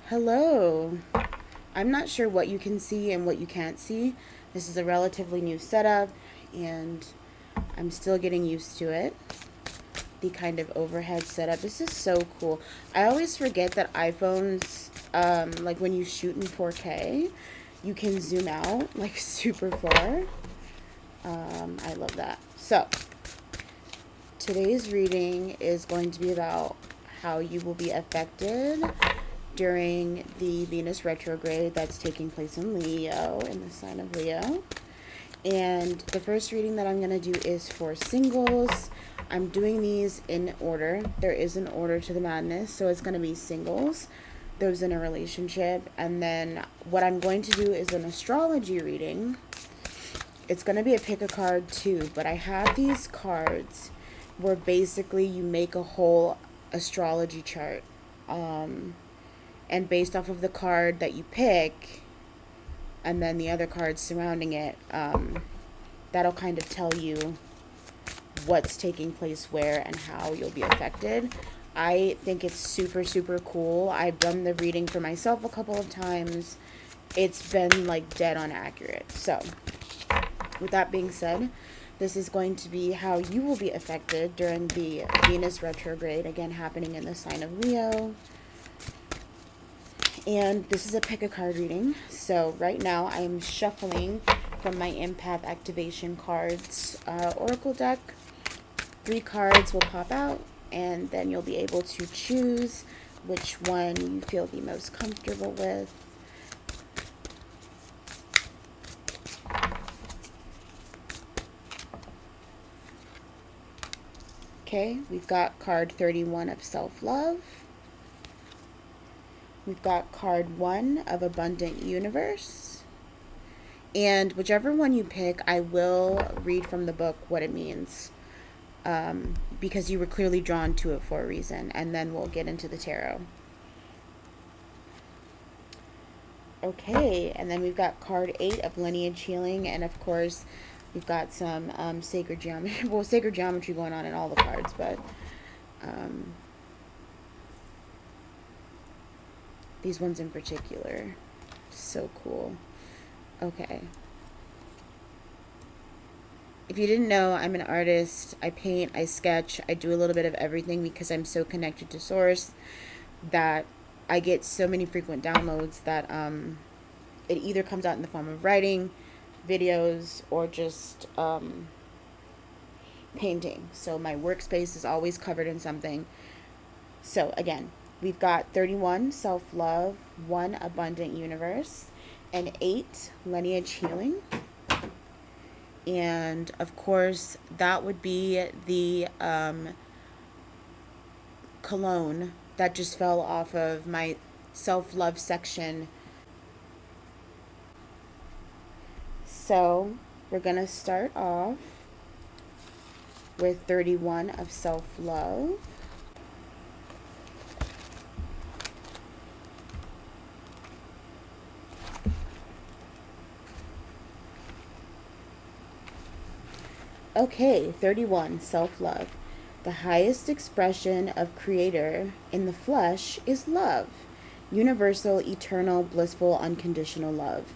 Hello. I'm not sure what you can see and what you can't see. This is a relatively new setup and I'm still getting used to it. The kind of overhead setup. This is so cool. I always forget that iPhones, like when you shoot in 4K, you can zoom out like super far. I love that. So, today's reading is going to be about how you will be affected during the Venus retrograde that's taking place in Leo, in the sign of Leo. And the first reading that I'm going to do is for singles. I'm doing these in order. There is an order to the madness, so it's going to be singles, those in a relationship, and then what I'm going to do is an astrology reading. It's going to be a pick a card too, but I have these cards where basically you make a whole astrology chart. And based off of the card that you pick, and then the other cards surrounding it, that'll kind of tell you what's taking place where and how you'll be affected. I think it's super, super cool. I've done the reading for myself a couple of times. It's been like dead on accurate. So, with that being said, this is going to be how you will be affected during the Venus retrograde, again happening in the sign of Leo. And this is a pick a card reading. So right now I am shuffling from my empath activation cards oracle deck. 3 cards will pop out, and then you'll be able to choose which one you feel the most comfortable with. Okay, we've got card 31 of self-love. We've got card 1 of Abundant Universe. And whichever one you pick, I will read from the book what it means. Because you were clearly drawn to it for a reason. And then we'll get into the tarot. Okay, and then we've got card 8 of Lineage Healing. And of course, we've got some sacred geometry. Well, sacred geometry going on in all the cards, but these ones in particular, so cool. Okay. If you didn't know, I'm an artist. I paint, I sketch, I do a little bit of everything because I'm so connected to source that I get so many frequent downloads that it either comes out in the form of writing, videos, or just painting. So my workspace is always covered in something. So again, we've got 31, self-love, 1, abundant universe, and 8, lineage healing. And of course, that would be the cologne that just fell off of my self-love section. So we're going to start off with 31 of self-love. Okay, 31, self-love. The highest expression of Creator in the flesh is love. Universal, eternal, blissful, unconditional love.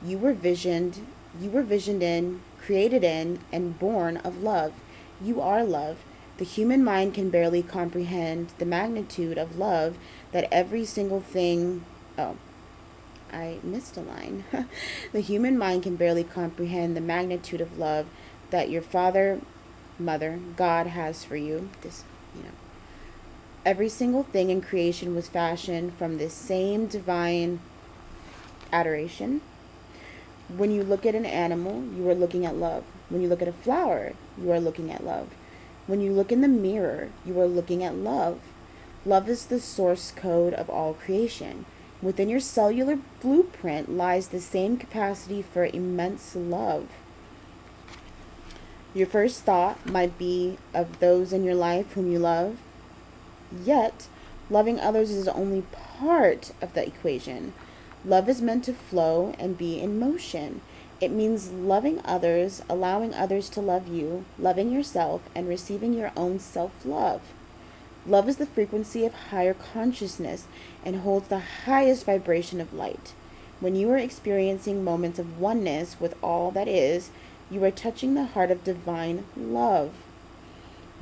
You were visioned in, created in, and born of love. You are love. The human mind can barely comprehend the magnitude of love that every single thing... Oh, I missed a line. The human mind can barely comprehend the magnitude of love that your father, mother, God has for you. Every single thing in creation was fashioned from this same divine adoration. When you look at an animal, you are looking at love. When you look at a flower, you are looking at love. When you look in the mirror, you are looking at love. Love is the source code of all creation. Within your cellular blueprint lies the same capacity for immense love. Your first thought might be of those in your life whom you love. Yet, loving others is only part of the equation. Love is meant to flow and be in motion. It means loving others, allowing others to love you, loving yourself, and receiving your own self-love. Love is the frequency of higher consciousness and holds the highest vibration of light. When you are experiencing moments of oneness with all that is, you are touching the heart of divine love.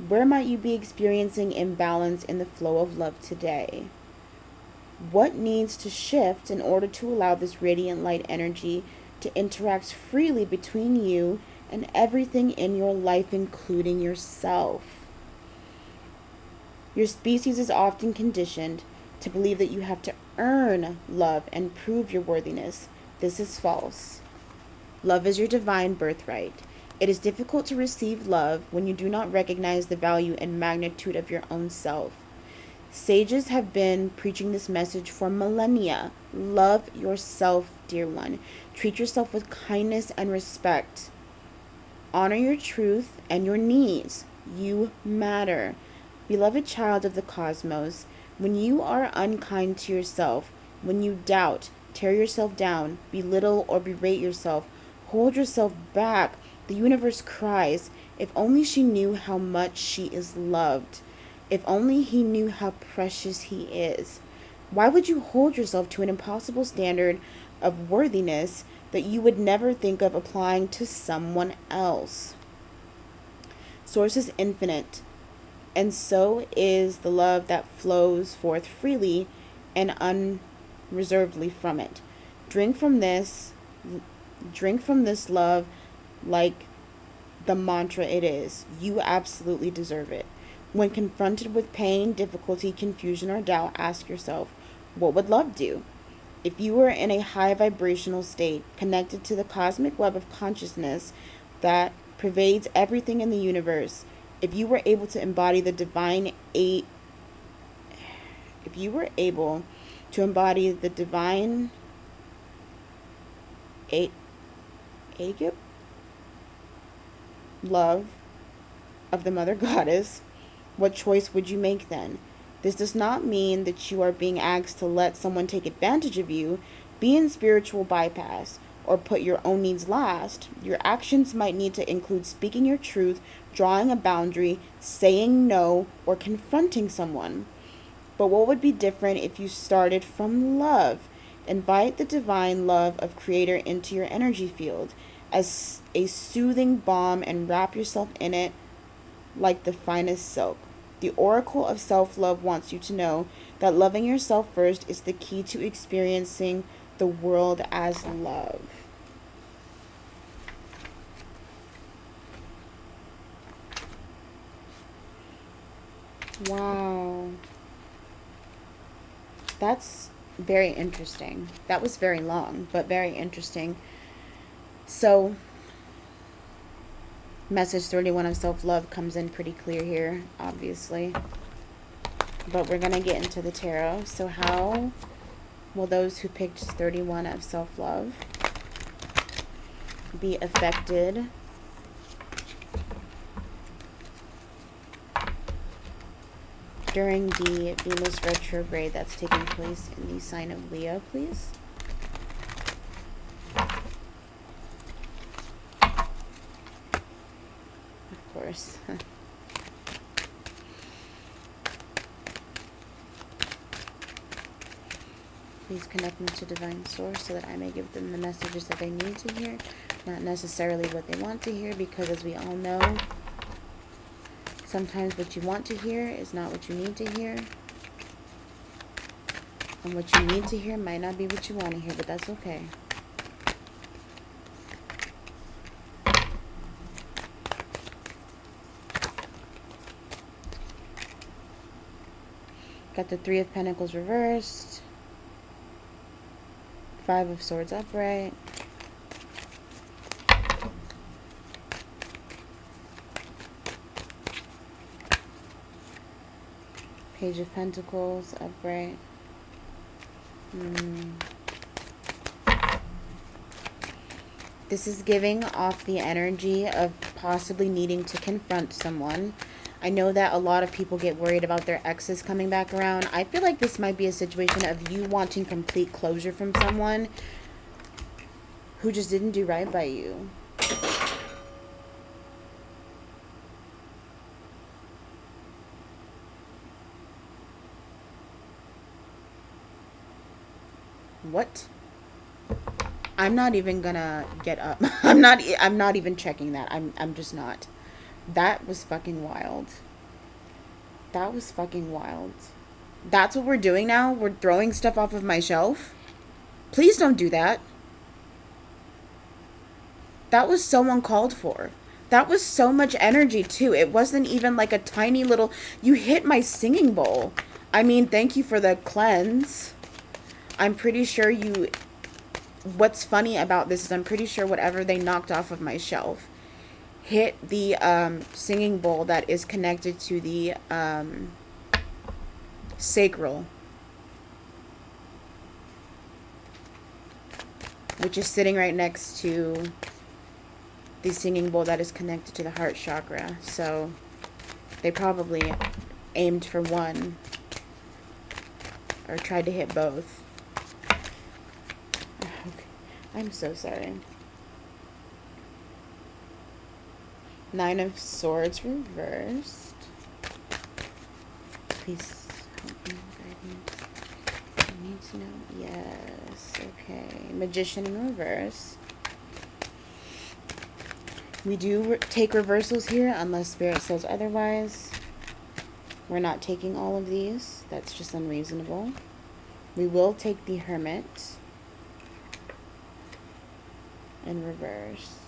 Where might you be experiencing imbalance in the flow of love today? What needs to shift in order to allow this radiant light energy to interact freely between you and everything in your life, including yourself? Your species is often conditioned to believe that you have to earn love and prove your worthiness. This is false. Love is your divine birthright. It is difficult to receive love when you do not recognize the value and magnitude of your own self. Sages have been preaching this message for millennia. Love yourself, dear one. Treat yourself with kindness and respect. Honor your truth and your needs. You matter. Beloved child of the cosmos, when you are unkind to yourself, when you doubt, tear yourself down, belittle or berate yourself, hold yourself back, the universe cries, if only she knew how much she is loved. If only he knew how precious he is. Why would you hold yourself to an impossible standard of worthiness that you would never think of applying to someone else? Source is infinite, and so is the love that flows forth freely and unreservedly from it. Drink from this love like the mantra it is. You absolutely deserve it. When confronted with pain, difficulty, confusion, or doubt, ask yourself, what would love do? If you were in a high vibrational state, connected to the cosmic web of consciousness that pervades everything in the universe, if you were able to embody the divine agape love of the mother goddess, what choice would you make then? This does not mean that you are being asked to let someone take advantage of you, be in spiritual bypass, or put your own needs last. Your actions might need to include speaking your truth, drawing a boundary, saying no, or confronting someone. But what would be different if you started from love? Invite the divine love of Creator into your energy field as a soothing balm and wrap yourself in it like the finest silk. The Oracle of Self-Love wants you to know that loving yourself first is the key to experiencing the world as love. Wow. That's very interesting. That was very long, but very interesting. So, message 31 of self-love comes in pretty clear here, obviously. But we're going to get into the tarot. So how will those who picked 31 of self-love be affected during the Venus retrograde that's taking place in the sign of Leo, please? Of course. Please connect me to Divine Source so that I may give them the messages that they need to hear, not necessarily what they want to hear, because as we all know, sometimes what you want to hear is not what you need to hear. And what you need to hear might not be what you want to hear, but that's okay. Got the Three of Pentacles reversed. Five of Swords upright. Page of Pentacles upright. This is giving off the energy of possibly needing to confront someone. I know that a lot of people get worried about their exes coming back around. I feel like this might be a situation of you wanting complete closure from someone who just didn't do right by you. What? I'm not even gonna get up. I'm not even checking that. I'm just not. That was fucking wild. That was fucking wild. That's what we're doing now? We're throwing stuff off of my shelf? Please don't do that. That was so uncalled for. That was so much energy, too. It wasn't even like a tiny little... You hit my singing bowl. I mean, thank you for the cleanse. I'm pretty sure you... What's funny about this is I'm pretty sure whatever they knocked off of my shelf hit the singing bowl that is connected to the sacral, which is sitting right next to the singing bowl that is connected to the heart chakra. So they probably aimed for one or tried to hit both. Okay. I'm so sorry. Nine of Swords reversed. Please help me, guide me. I need to know. Yes. Okay. Magician in reverse. We do take reversals here unless Spirit says otherwise. We're not taking all of these. That's just unreasonable. We will take the Hermit in reverse.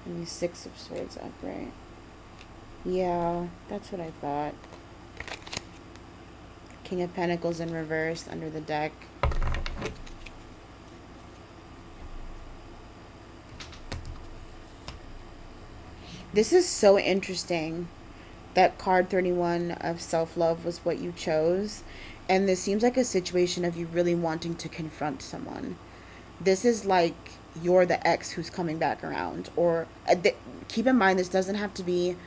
And the Six of Swords upright. Yeah, that's what I thought. King of Pentacles in reverse under the deck. This is so interesting that card 31 of self-love was what you chose. And this seems like a situation of you really wanting to confront someone. This is like you're the ex who's coming back around. Or keep in mind, this doesn't have to be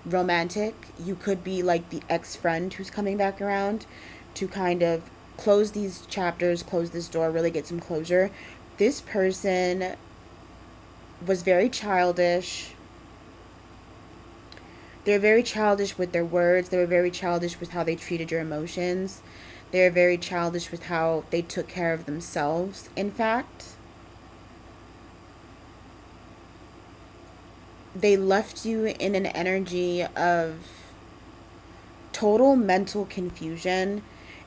romantic. You could be like the ex-friend who's coming back around to kind of close these chapters, close this door, really get some closure. This person was very childish. They're very childish with their words. They were very childish with how they treated your emotions. They're very childish with how they took care of themselves, in fact. They left you in an energy of total mental confusion.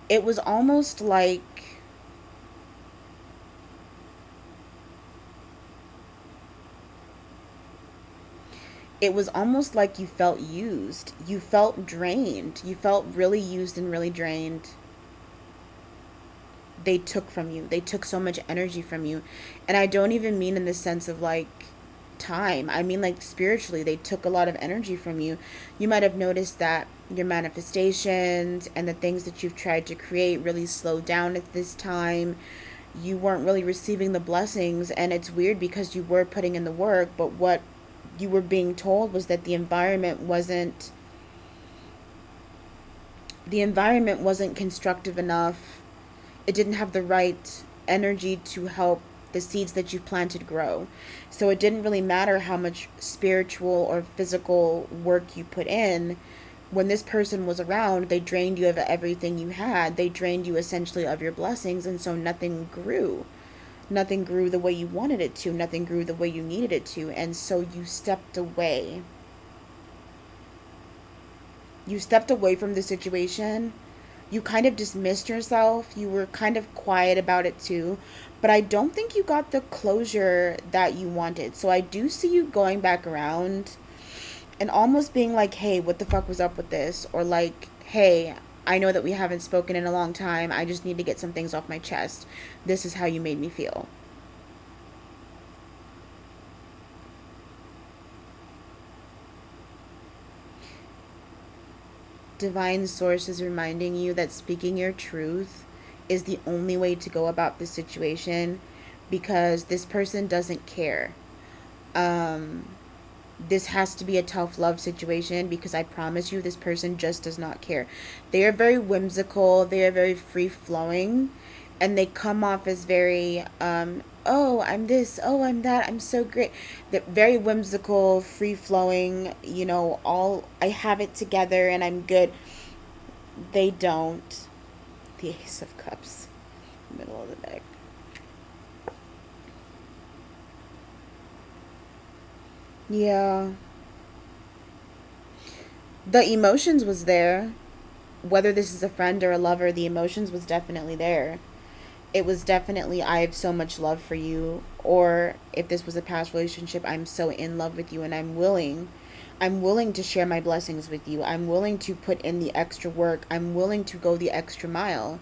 It was almost like you felt used. You felt drained. You felt really used and really drained. They took from you. They took so much energy from you. And I don't even mean in the sense of like time. I mean like spiritually. They took a lot of energy from you. You might have noticed that your manifestations and the things that you've tried to create really slowed down at this time. You weren't really receiving the blessings. And it's weird because you were putting in the work, but what you were being told was that the environment wasn't constructive enough. It didn't have the right energy to help the seeds that you planted grow. So it didn't really matter how much spiritual or physical work you put in. When this person was around, they drained you of everything you had. They drained you essentially of your blessings, and so nothing grew. Nothing grew the way you wanted it to. Nothing grew the way you needed it to. And so you stepped away. You stepped away from the situation. You kind of dismissed yourself. You were kind of quiet about it too. But I don't think you got the closure that you wanted. So I do see you going back around and almost being like, hey, what the fuck was up with this? Or like, hey, I know that we haven't spoken in a long time. I just need to get some things off my chest. This is how you made me feel. Divine Source is reminding you that speaking your truth is the only way to go about this situation, because this person doesn't care. This has to be a tough love situation, because I promise you this person just does not care. They are very whimsical. They are very free-flowing, and they come off as very, oh, I'm this, oh, I'm that, I'm so great. They're very whimsical, free-flowing, you know, all, I have it together and I'm good. They don't. The Ace of Cups, middle the deck. Yeah. The emotions was there. Whether this is a friend or a lover, the emotions was definitely there. It was definitely, I have so much love for you. Or if this was a past relationship, I'm so in love with you and I'm willing to share my blessings with you. I'm willing to put in the extra work. I'm willing to go the extra mile.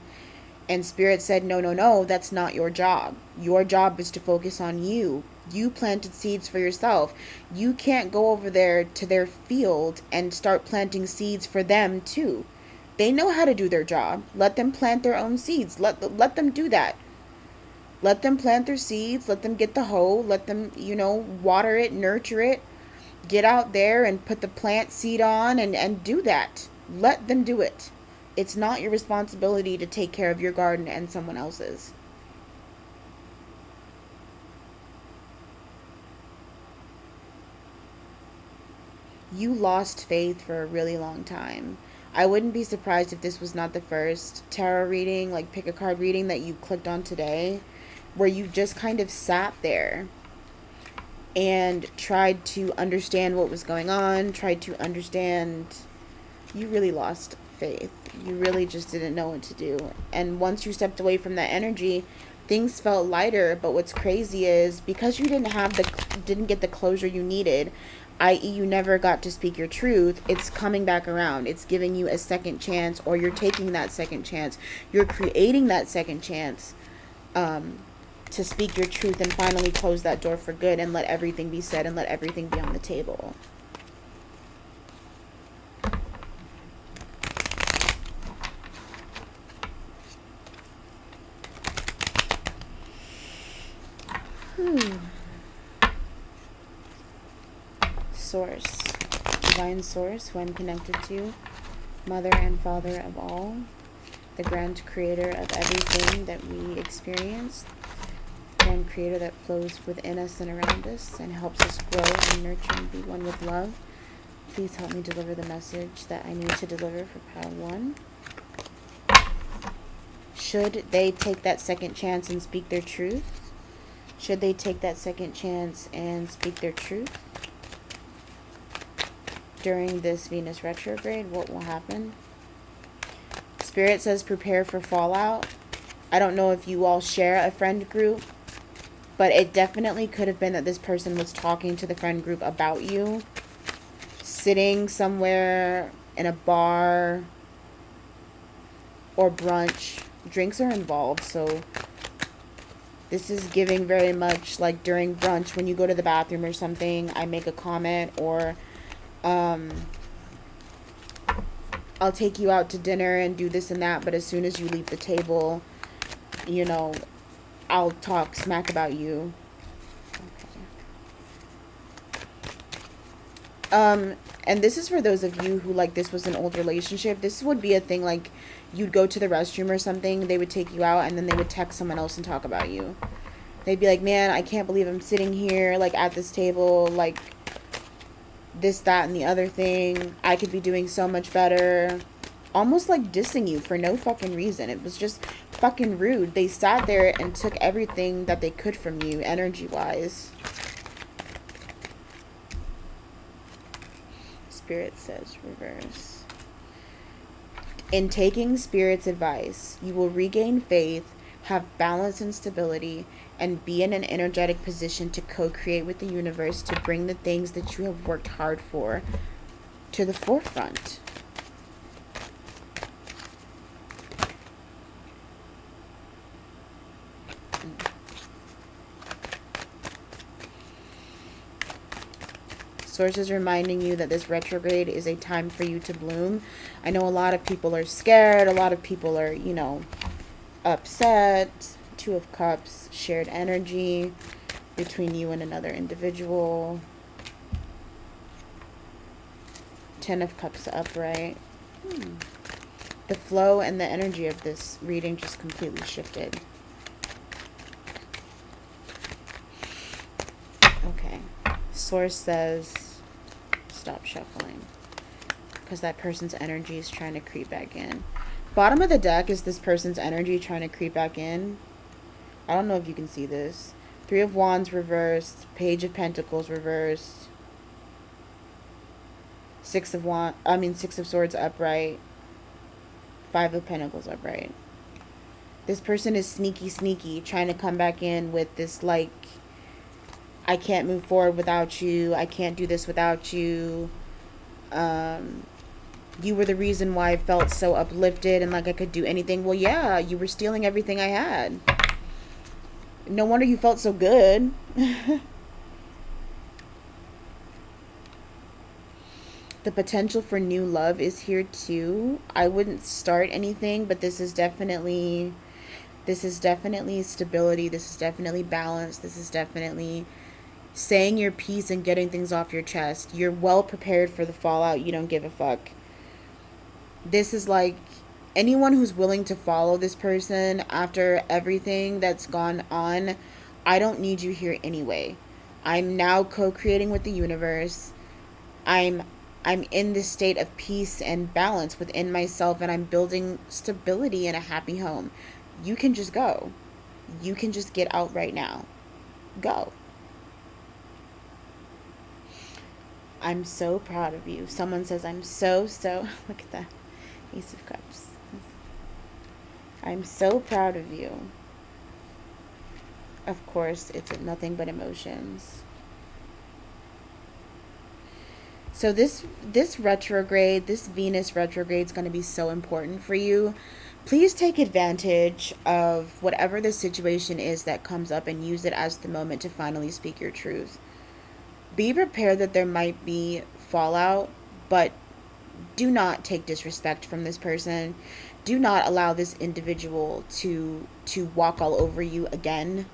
And Spirit said, no, no, no, that's not your job. Your job is to focus on you. You planted seeds for yourself. You can't go over there to their field and start planting seeds for them too. They know how to do their job. Let them plant their own seeds. Let them do that. Let them plant their seeds. Let them get the hoe. Let them, water it, nurture it. Get out there and put the plant seed on and do that. Let them do it. It's not your responsibility to take care of your garden and someone else's. You lost faith for a really long time. I wouldn't be surprised if this was not the first tarot reading, like pick a card reading that you clicked on today, where you just kind of sat there and tried to understand what was going on, tried to understand. You really lost faith. You really just didn't know what to do. And once you stepped away from that energy, things felt lighter. But what's crazy is because you didn't get the closure you needed, i.e. you never got to speak your truth, it's coming back around. It's giving you a second chance, or you're taking that second chance. You're creating that second chance to speak your truth and finally close that door for good and let everything be said and let everything be on the table. Source, divine source, who I'm connected to, mother and father of all, the grand creator of everything that we experience, grand creator that flows within us and around us and helps us grow and nurture and be one with love. Please help me deliver the message that I need to deliver for pile 1. Should they take that second chance and speak their truth? Should they take that second chance and speak their truth? During this Venus retrograde, what will happen? Spirit says prepare for fallout. I don't know if you all share a friend group, but it definitely could have been that this person was talking to the friend group about you, sitting somewhere in a bar or brunch. Drinks are involved, so this is giving very much like during brunch when you go to the bathroom or something, I make a comment, or I'll take you out to dinner and do this and that, but as soon as you leave the table, I'll talk smack about you. Okay. And this is for those of you who, like, this was an old relationship. This would be a thing, like, you'd go to the restroom or something, they would take you out, and then they would text someone else and talk about you. They'd be like, man, I can't believe I'm sitting here, like, at this table, like, this, that, and the other thing. I could be doing so much better. Almost like dissing you for no fucking reason. It was just fucking rude. They sat there and took everything that they could from you, energy-wise. Spirit says reverse. In taking Spirit's advice, you will regain faith, have balance and stability, and be in an energetic position to co-create with the universe to bring the things that you have worked hard for to the forefront. Sources reminding you that this retrograde is a time for you to bloom. I know a lot of people are scared. A lot of people are, upset. 2 of Cups, shared energy between you and another individual. 10 of Cups upright. The flow and the energy of this reading just completely shifted. Okay. Source says stop shuffling because that person's energy is trying to creep back in. Bottom of the deck is this person's energy trying to creep back in. I don't know if you can see this. Three of Wands reversed. Page of Pentacles reversed. Six of Swords upright. Five of Pentacles upright. This person is sneaky, trying to come back in with this, like, I can't move forward without you. I can't do this without you. You were the reason why I felt so uplifted and like I could do anything. Well, yeah, you were stealing everything I had. No wonder you felt so good. The potential for new love is here too. I wouldn't start anything, but this is definitely stability. This is definitely balance. This is definitely saying your piece and getting things off your chest. You're well prepared for the fallout. You don't give a fuck. This is like anyone who's willing to follow this person after everything that's gone on. I don't need you here anyway. I'm now co-creating with the universe. I'm in this state of peace and balance within myself, and I'm building stability in a happy home. You can just go. You can just get out right now. Go. I'm so proud of you. Someone says, I'm so, look at that. Ace of Cups. I'm so proud of you. Of course, it's nothing but emotions. So this retrograde, this Venus retrograde is going to be so important for you. Please take advantage of whatever the situation is that comes up and use it as the moment to finally speak your truth. Be prepared that there might be fallout, but do not take disrespect from this person. Do not allow this individual to walk all over you again.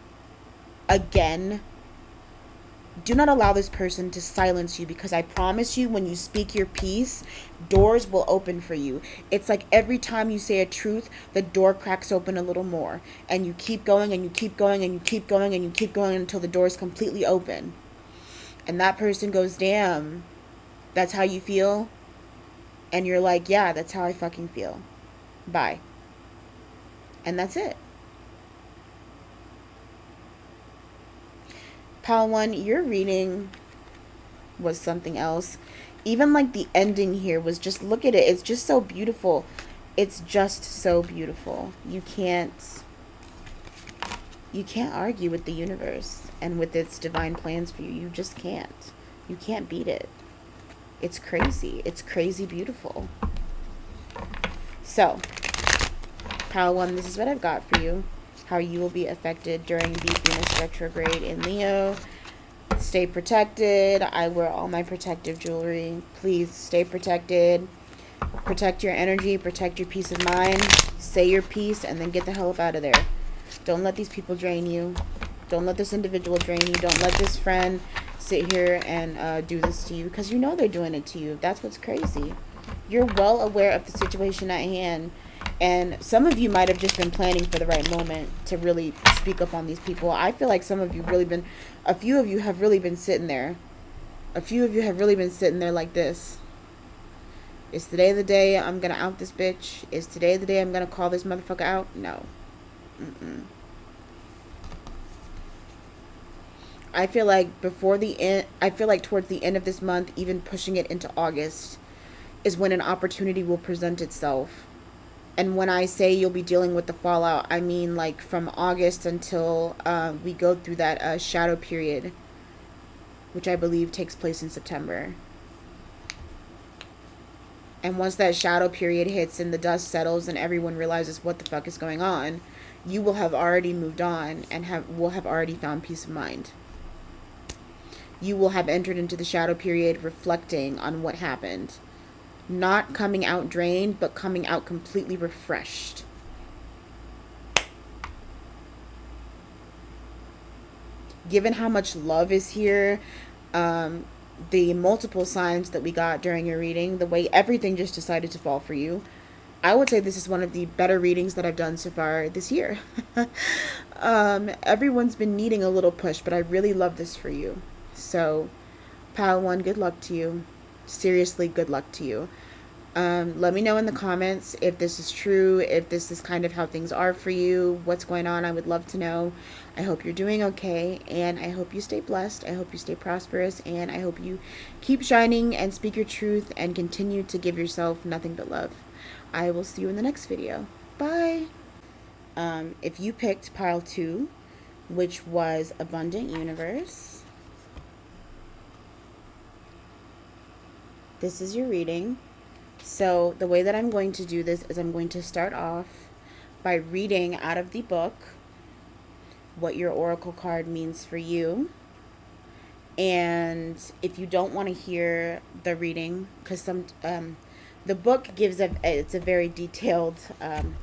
Do not allow this person to silence you, because I promise you, when you speak your piece, doors will open for you. It's like every time you say a truth, the door cracks open a little more, and you keep going and you keep going and you keep going and you keep going until the door is completely open. And that person goes, damn, that's how you feel? And you're like, yeah, that's how I fucking feel. Bye. And that's it. Pal 1, your reading was something else. Even like the ending here was just, look at it. It's just so beautiful. It's just so beautiful. You can't argue with the universe and with its divine plans for you. You just can't. You can't beat it. It's crazy. It's crazy beautiful. So, Pal 1, this is what I've got for you. How you will be affected during the Venus retrograde in Leo. Stay protected. I wear all my protective jewelry. Please stay protected. Protect your energy. Protect your peace of mind. Say your piece and then get the hell up out of there. Don't let these people drain you. Don't let this individual drain you. Don't let this friend sit here and do this to you, because you know they're doing it to you. That's what's crazy. You're well aware of the situation at hand. And some of you might have just been planning for the right moment to really speak up on these people. I feel like some of you a few of you have really been sitting there. A few of you have really been sitting there like this. Is today the day I'm going to out this bitch? Is today the day I'm going to call this motherfucker out? No. I feel like towards the end of this month, even pushing it into August, is when an opportunity will present itself. And when I say you'll be dealing with the fallout, I mean like from August until we go through that shadow period, which I believe takes place in September. And once that shadow period hits and the dust settles and everyone realizes what the fuck is going on, you will have already moved on and will have already found peace of mind. You will have entered into the shadow period reflecting on what happened. Not coming out drained, but coming out completely refreshed. Given how much love is here, the multiple signs that we got during your reading, the way everything just decided to fall for you, I would say this is one of the better readings that I've done so far this year. Everyone's been needing a little push, but I really love this for you. So, Pal 1, good luck to you. Seriously, good luck to you. Let me know in the comments if this is true, if this is kind of how things are for you, what's going on. I would love to know. I hope you're doing okay, and I hope you stay blessed. I hope you stay prosperous, and I hope you keep shining and speak your truth and continue to give yourself nothing but love. I will see you in the next video. Bye. If you picked pile 2, which was Abundant Universe, this is your reading. So the way that I'm going to do this is I'm going to start off by reading out of the book what your oracle card means for you. And if you don't want to hear the reading, because the book gives it's a very detailed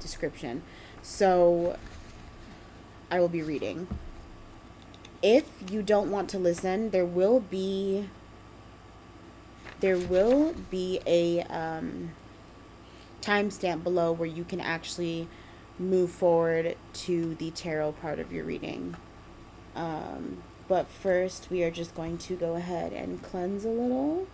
description. So I will be reading. If you don't want to listen, there will be a timestamp below where you can actually move forward to the tarot part of your reading. But first, we are just going to go ahead and cleanse a little.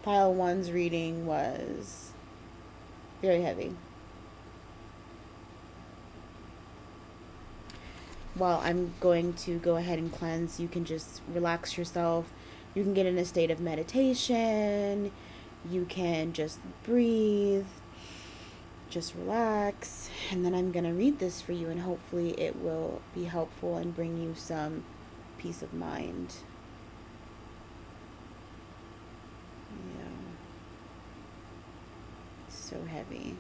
Pile 1's reading was very heavy. While I'm going to go ahead and cleanse, you can just relax yourself. You can get in a state of meditation. You can just breathe. Just relax. And then I'm going to read this for you, and hopefully it will be helpful and bring you some peace of mind. Yeah. So heavy.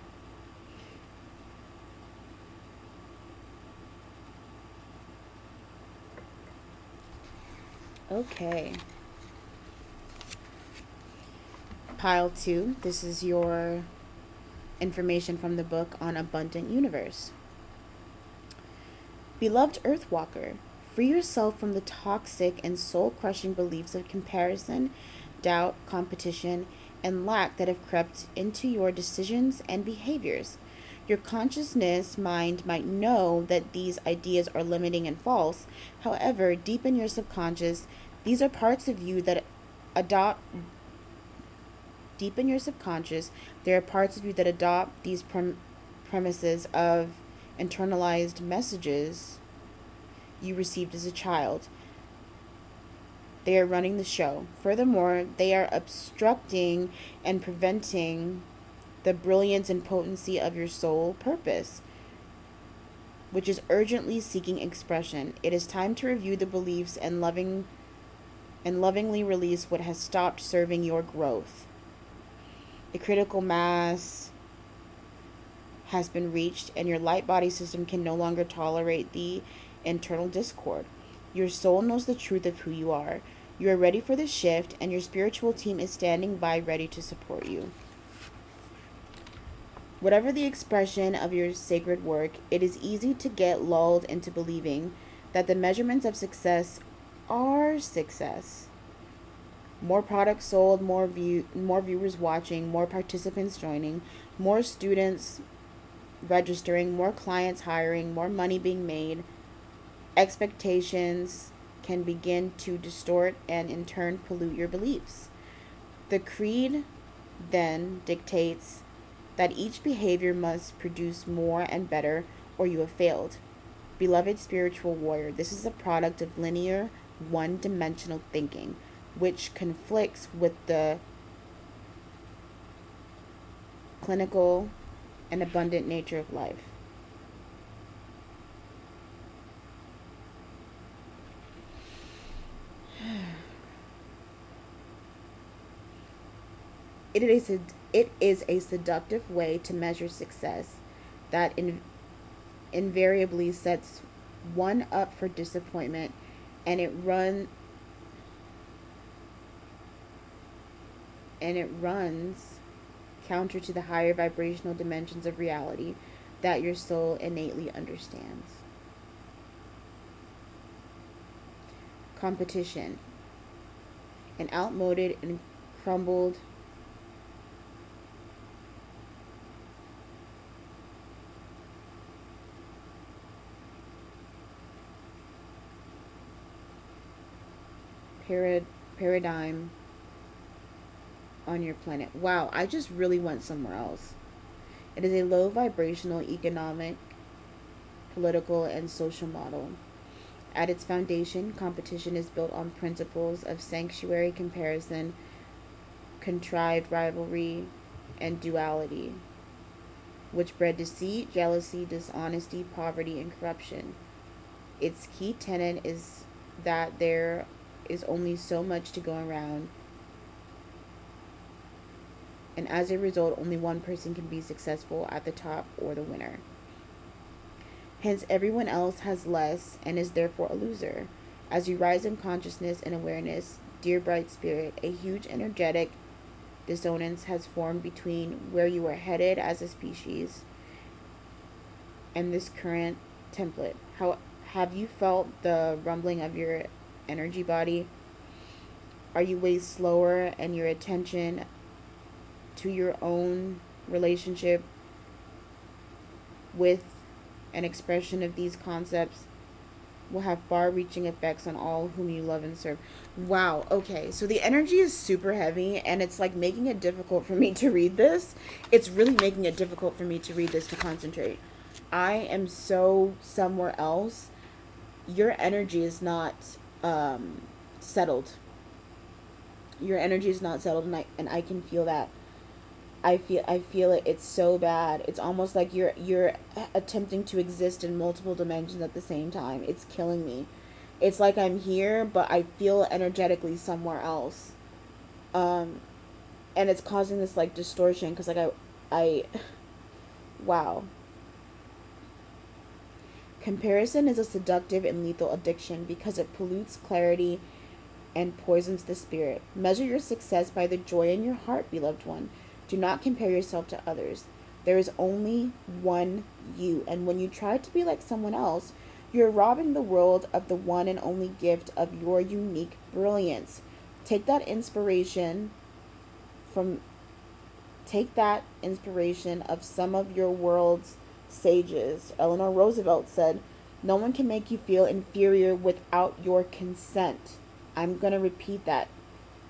Okay. Pile 2, this is your information from the book on Abundant Universe. Beloved Earthwalker, free yourself from the toxic and soul-crushing beliefs of comparison, doubt, competition, and lack that have crept into your decisions and behaviors. Your consciousness mind might know that these ideas are limiting and false. However, deep in your subconscious, these are parts of you that adopt. Deep in your subconscious, there are parts of you that adopt these premises of internalized messages you received as a child. They are running the show. Furthermore, they are obstructing and preventing the brilliance and potency of your soul purpose, which is urgently seeking expression. It is time to review the beliefs and lovingly release what has stopped serving your growth. The critical mass has been reached, and your light body system can no longer tolerate the internal discord. Your soul knows the truth of who you are. You are ready for the shift, and your spiritual team is standing by ready to support you. Whatever the expression of your sacred work, it is easy to get lulled into believing that the measurements of success are success. More products sold, more viewers watching, more participants joining, more students registering, more clients hiring, more money being made. Expectations can begin to distort and in turn pollute your beliefs. The creed then dictates that each behavior must produce more and better, or you have failed. Beloved spiritual warrior, this is a product of linear, one-dimensional thinking, which conflicts with the clinical and abundant nature of life. It is a seductive way to measure success that invariably sets one up for disappointment, and it runs counter to the higher vibrational dimensions of reality that your soul innately understands. Competition. An outmoded and crumbled paradigm on your planet. Wow, I just really went somewhere else. It is a low vibrational economic, political, and social model. At its foundation, competition is built on principles of sanctuary comparison, contrived rivalry, and duality, which bred deceit, jealousy, dishonesty, poverty, and corruption. Its key tenet is that there is only so much to go around, and as a result, only one person can be successful at the top or the winner. Hence, everyone else has less and is therefore a loser. As you rise in consciousness and awareness, dear bright spirit, a huge energetic dissonance has formed between where you are headed as a species and this current template. How have you felt the rumbling of your energy body? Are you way slower, and your attention to your own relationship with an expression of these concepts will have far-reaching effects on all whom you love and serve. Wow, okay, so the energy is super heavy, and it's like making it difficult for me to read this. It's really making it difficult for me to read this, to concentrate. I am so somewhere else. Your energy is not settled. Your energy is not settled, and I can feel that. I feel it. It's so bad. It's almost like you're attempting to exist in multiple dimensions at the same time. It's killing me. It's like I'm here, but I feel energetically somewhere else. And it's causing this like distortion, because like I wow. Comparison is a seductive and lethal addiction because it pollutes clarity and poisons the spirit. Measure your success by the joy in your heart, beloved one. Do not compare yourself to others. There is only one you, and when you try to be like someone else, you're robbing the world of the one and only gift of your unique brilliance. Take that inspiration of some of your world's sages. Eleanor Roosevelt said, "No one can make you feel inferior without your consent." I'm going to repeat that.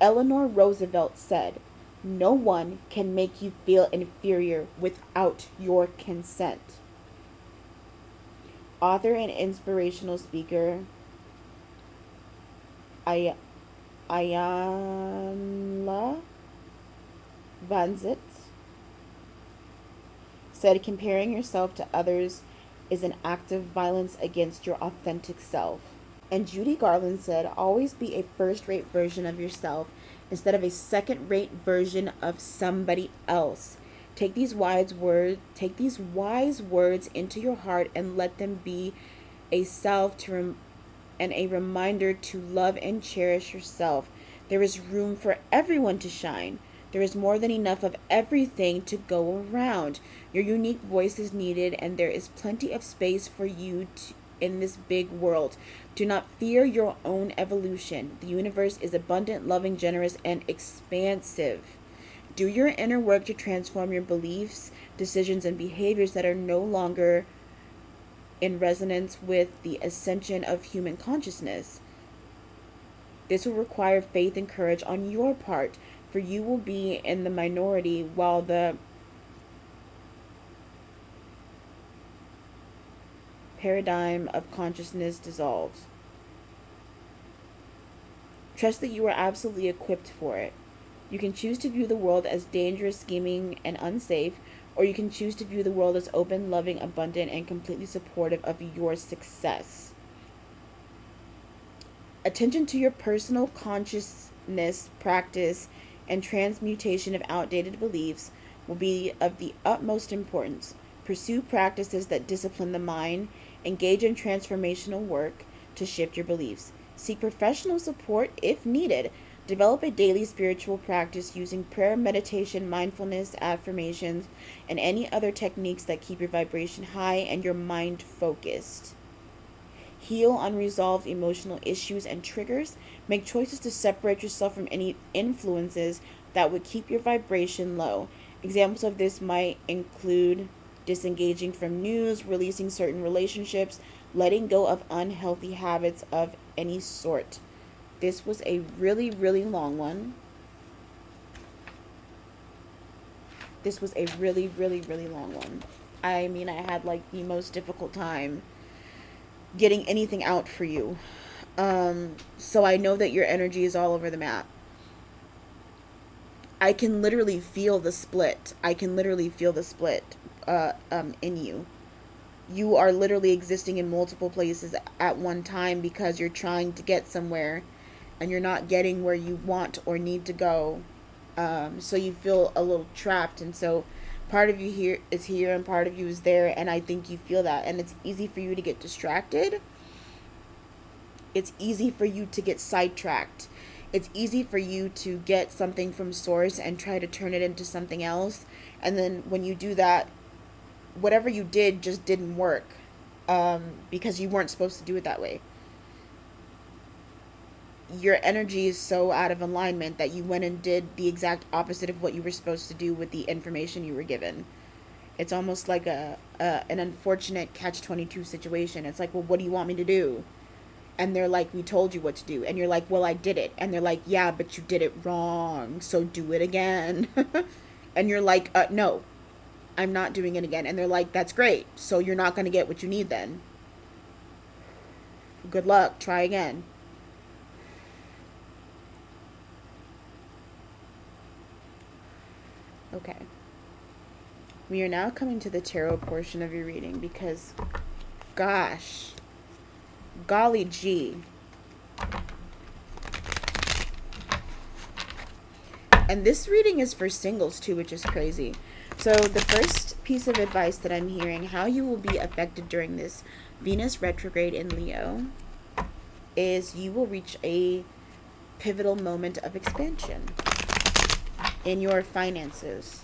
Eleanor Roosevelt said, "No one can make you feel inferior without your consent." Author and inspirational speaker Ayanla Vanzit said, "Comparing yourself to others is an act of violence against your authentic self." And Judy Garland said, "Always be a first-rate version of yourself instead of a second-rate version of somebody else. Take these wise words into your heart and let them be a and a reminder to love and cherish yourself. There is room for everyone to shine. There is more than enough of everything to go around. Your unique voice is needed, and there is plenty of space for you in this big world. Do not fear your own evolution. The universe is abundant, loving, generous, and expansive. Do your inner work to transform your beliefs, decisions, and behaviors that are no longer in resonance with the ascension of human consciousness. This will require faith and courage on your part, for you will be in the minority while the paradigm of consciousness dissolves. Trust that you are absolutely equipped for it. You can choose to view the world as dangerous, scheming, and unsafe, or you can choose to view the world as open, loving, abundant, and completely supportive of your success. Attention to your personal consciousness practice and transmutation of outdated beliefs will be of the utmost importance. Pursue practices that discipline the mind. Engage in transformational work to shift your beliefs. Seek professional support if needed. Develop a daily spiritual practice using prayer, meditation, mindfulness, affirmations, and any other techniques that keep your vibration high and your mind focused. Heal unresolved emotional issues and triggers. Make choices to separate yourself from any influences that would keep your vibration low. Examples of this might include disengaging from news, releasing certain relationships, letting go of unhealthy habits of any sort. This was a really, really long one. This was a really, really, really long one. I mean, I had like the most difficult time getting anything out for you. So I know that your energy is all over the map. I can literally feel the split. I can literally feel the split in you. You are literally existing in multiple places at one time because you're trying to get somewhere and you're not getting where you want or need to go. So you feel a little trapped, and so part of you here and part of you is there, and I think you feel that, and it's easy for you to get distracted. It's easy for you to get sidetracked. It's easy for you to get something from source and try to turn it into something else, and then when you do that, whatever you did just didn't work, because you weren't supposed to do it that way. Your energy is so out of alignment that you went and did the exact opposite of what you were supposed to do with the information you were given. It's almost like an unfortunate catch-22 situation. It's like, well, what do you want me to do? And they're like, we told you what to do. And you're like, well, I did it. And they're like, yeah, but you did it wrong, so do it again. And you're like, no, I'm not doing it again. And they're like, that's great, so you're not going to get what you need then. Good luck, try again. Okay. We are now coming to the tarot portion of your reading because, gosh, golly gee. And this reading is for singles too, which is crazy. So the first piece of advice that I'm hearing, how you will be affected during this Venus retrograde in Leo, is you will reach a pivotal moment of expansion in your finances.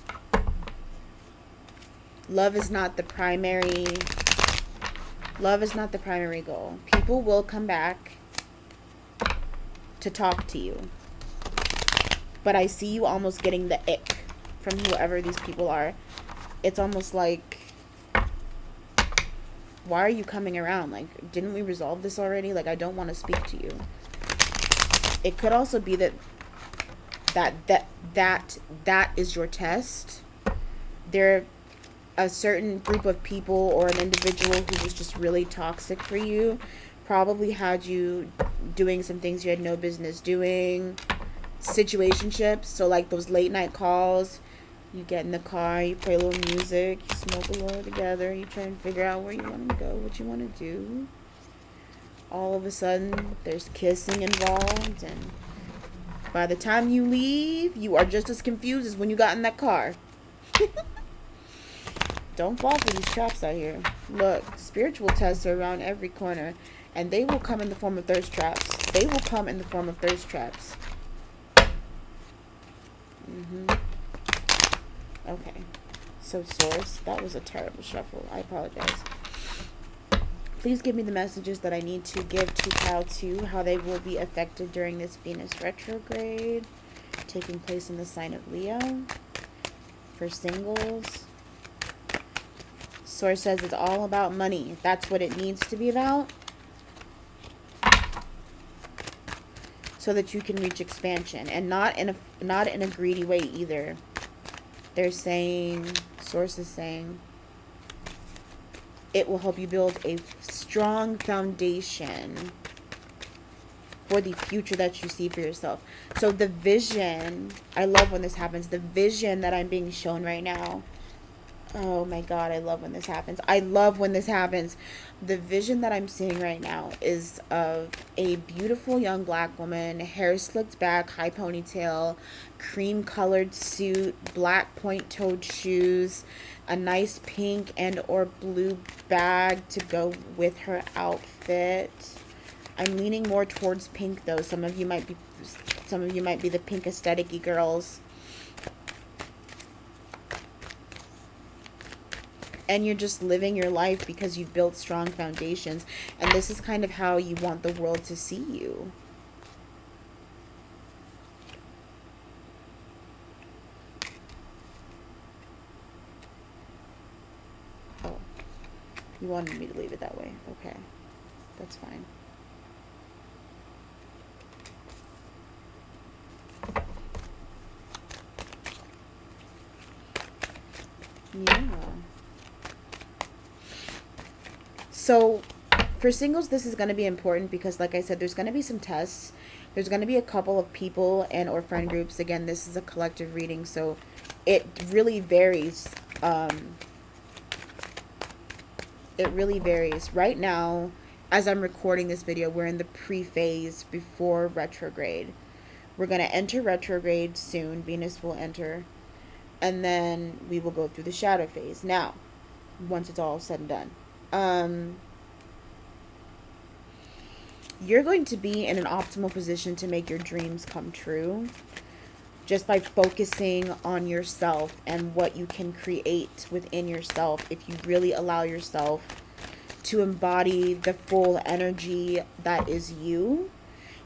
Love is not the primary goal. People will come back to talk to you. But I see you almost getting the ick from whoever these people are. It's almost like, why are you coming around? Like, didn't we resolve this already? Like, I don't want to speak to you. It could also be that is your test. There a certain group of people or an individual who was just really toxic for you probably had you doing some things you had no business doing. Situationships, so like those late night calls, you get in the car, you play a little music, you smoke a little together, you try and figure out where you want to go, what you want to do. All of a sudden there's kissing involved, and by the time you leave, you are just as confused as when you got in that car. Don't fall for these traps out here. Look, spiritual tests are around every corner, and they will come in the form of thirst traps. They will come in the form of thirst traps. Okay. So, Source, that was a terrible shuffle. I apologize. Please give me the messages that I need to give to Pile 2, how they will be affected during this Venus retrograde taking place in the sign of Leo. For singles, Source says it's all about money. That's what it needs to be about, so that you can reach expansion, and not in a greedy way either. They're saying, Source is saying, it will help you build a strong foundation for the future that you see for yourself. So the vision, I love when this happens. The vision that I'm being shown right now. Oh my God, I love when this happens. I love when this happens. The vision that I'm seeing right now is of a beautiful young black woman, hair slicked back, high ponytail, cream colored suit, black point-toed shoes, a nice pink and or blue bag to go with her outfit. I'm leaning more towards pink though. Some of you might be the pink aesthetic-y girls. And you're just living your life because you've built strong foundations. And this is kind of how you want the world to see you. Oh, you wanted me to leave it that way. Okay, that's fine. Yeah. So for singles, this is going to be important because, like I said, there's going to be some tests. There's going to be a couple of people and or friend groups. Again, this is a collective reading, so it really varies. It really varies. Right now, as I'm recording this video, we're in the pre-phase before retrograde. We're going to enter retrograde soon. Venus will enter. And then we will go through the shadow phase. Now, once it's all said and done. You're going to be in an optimal position to make your dreams come true just by focusing on yourself and what you can create within yourself if you really allow yourself to embody the full energy that is you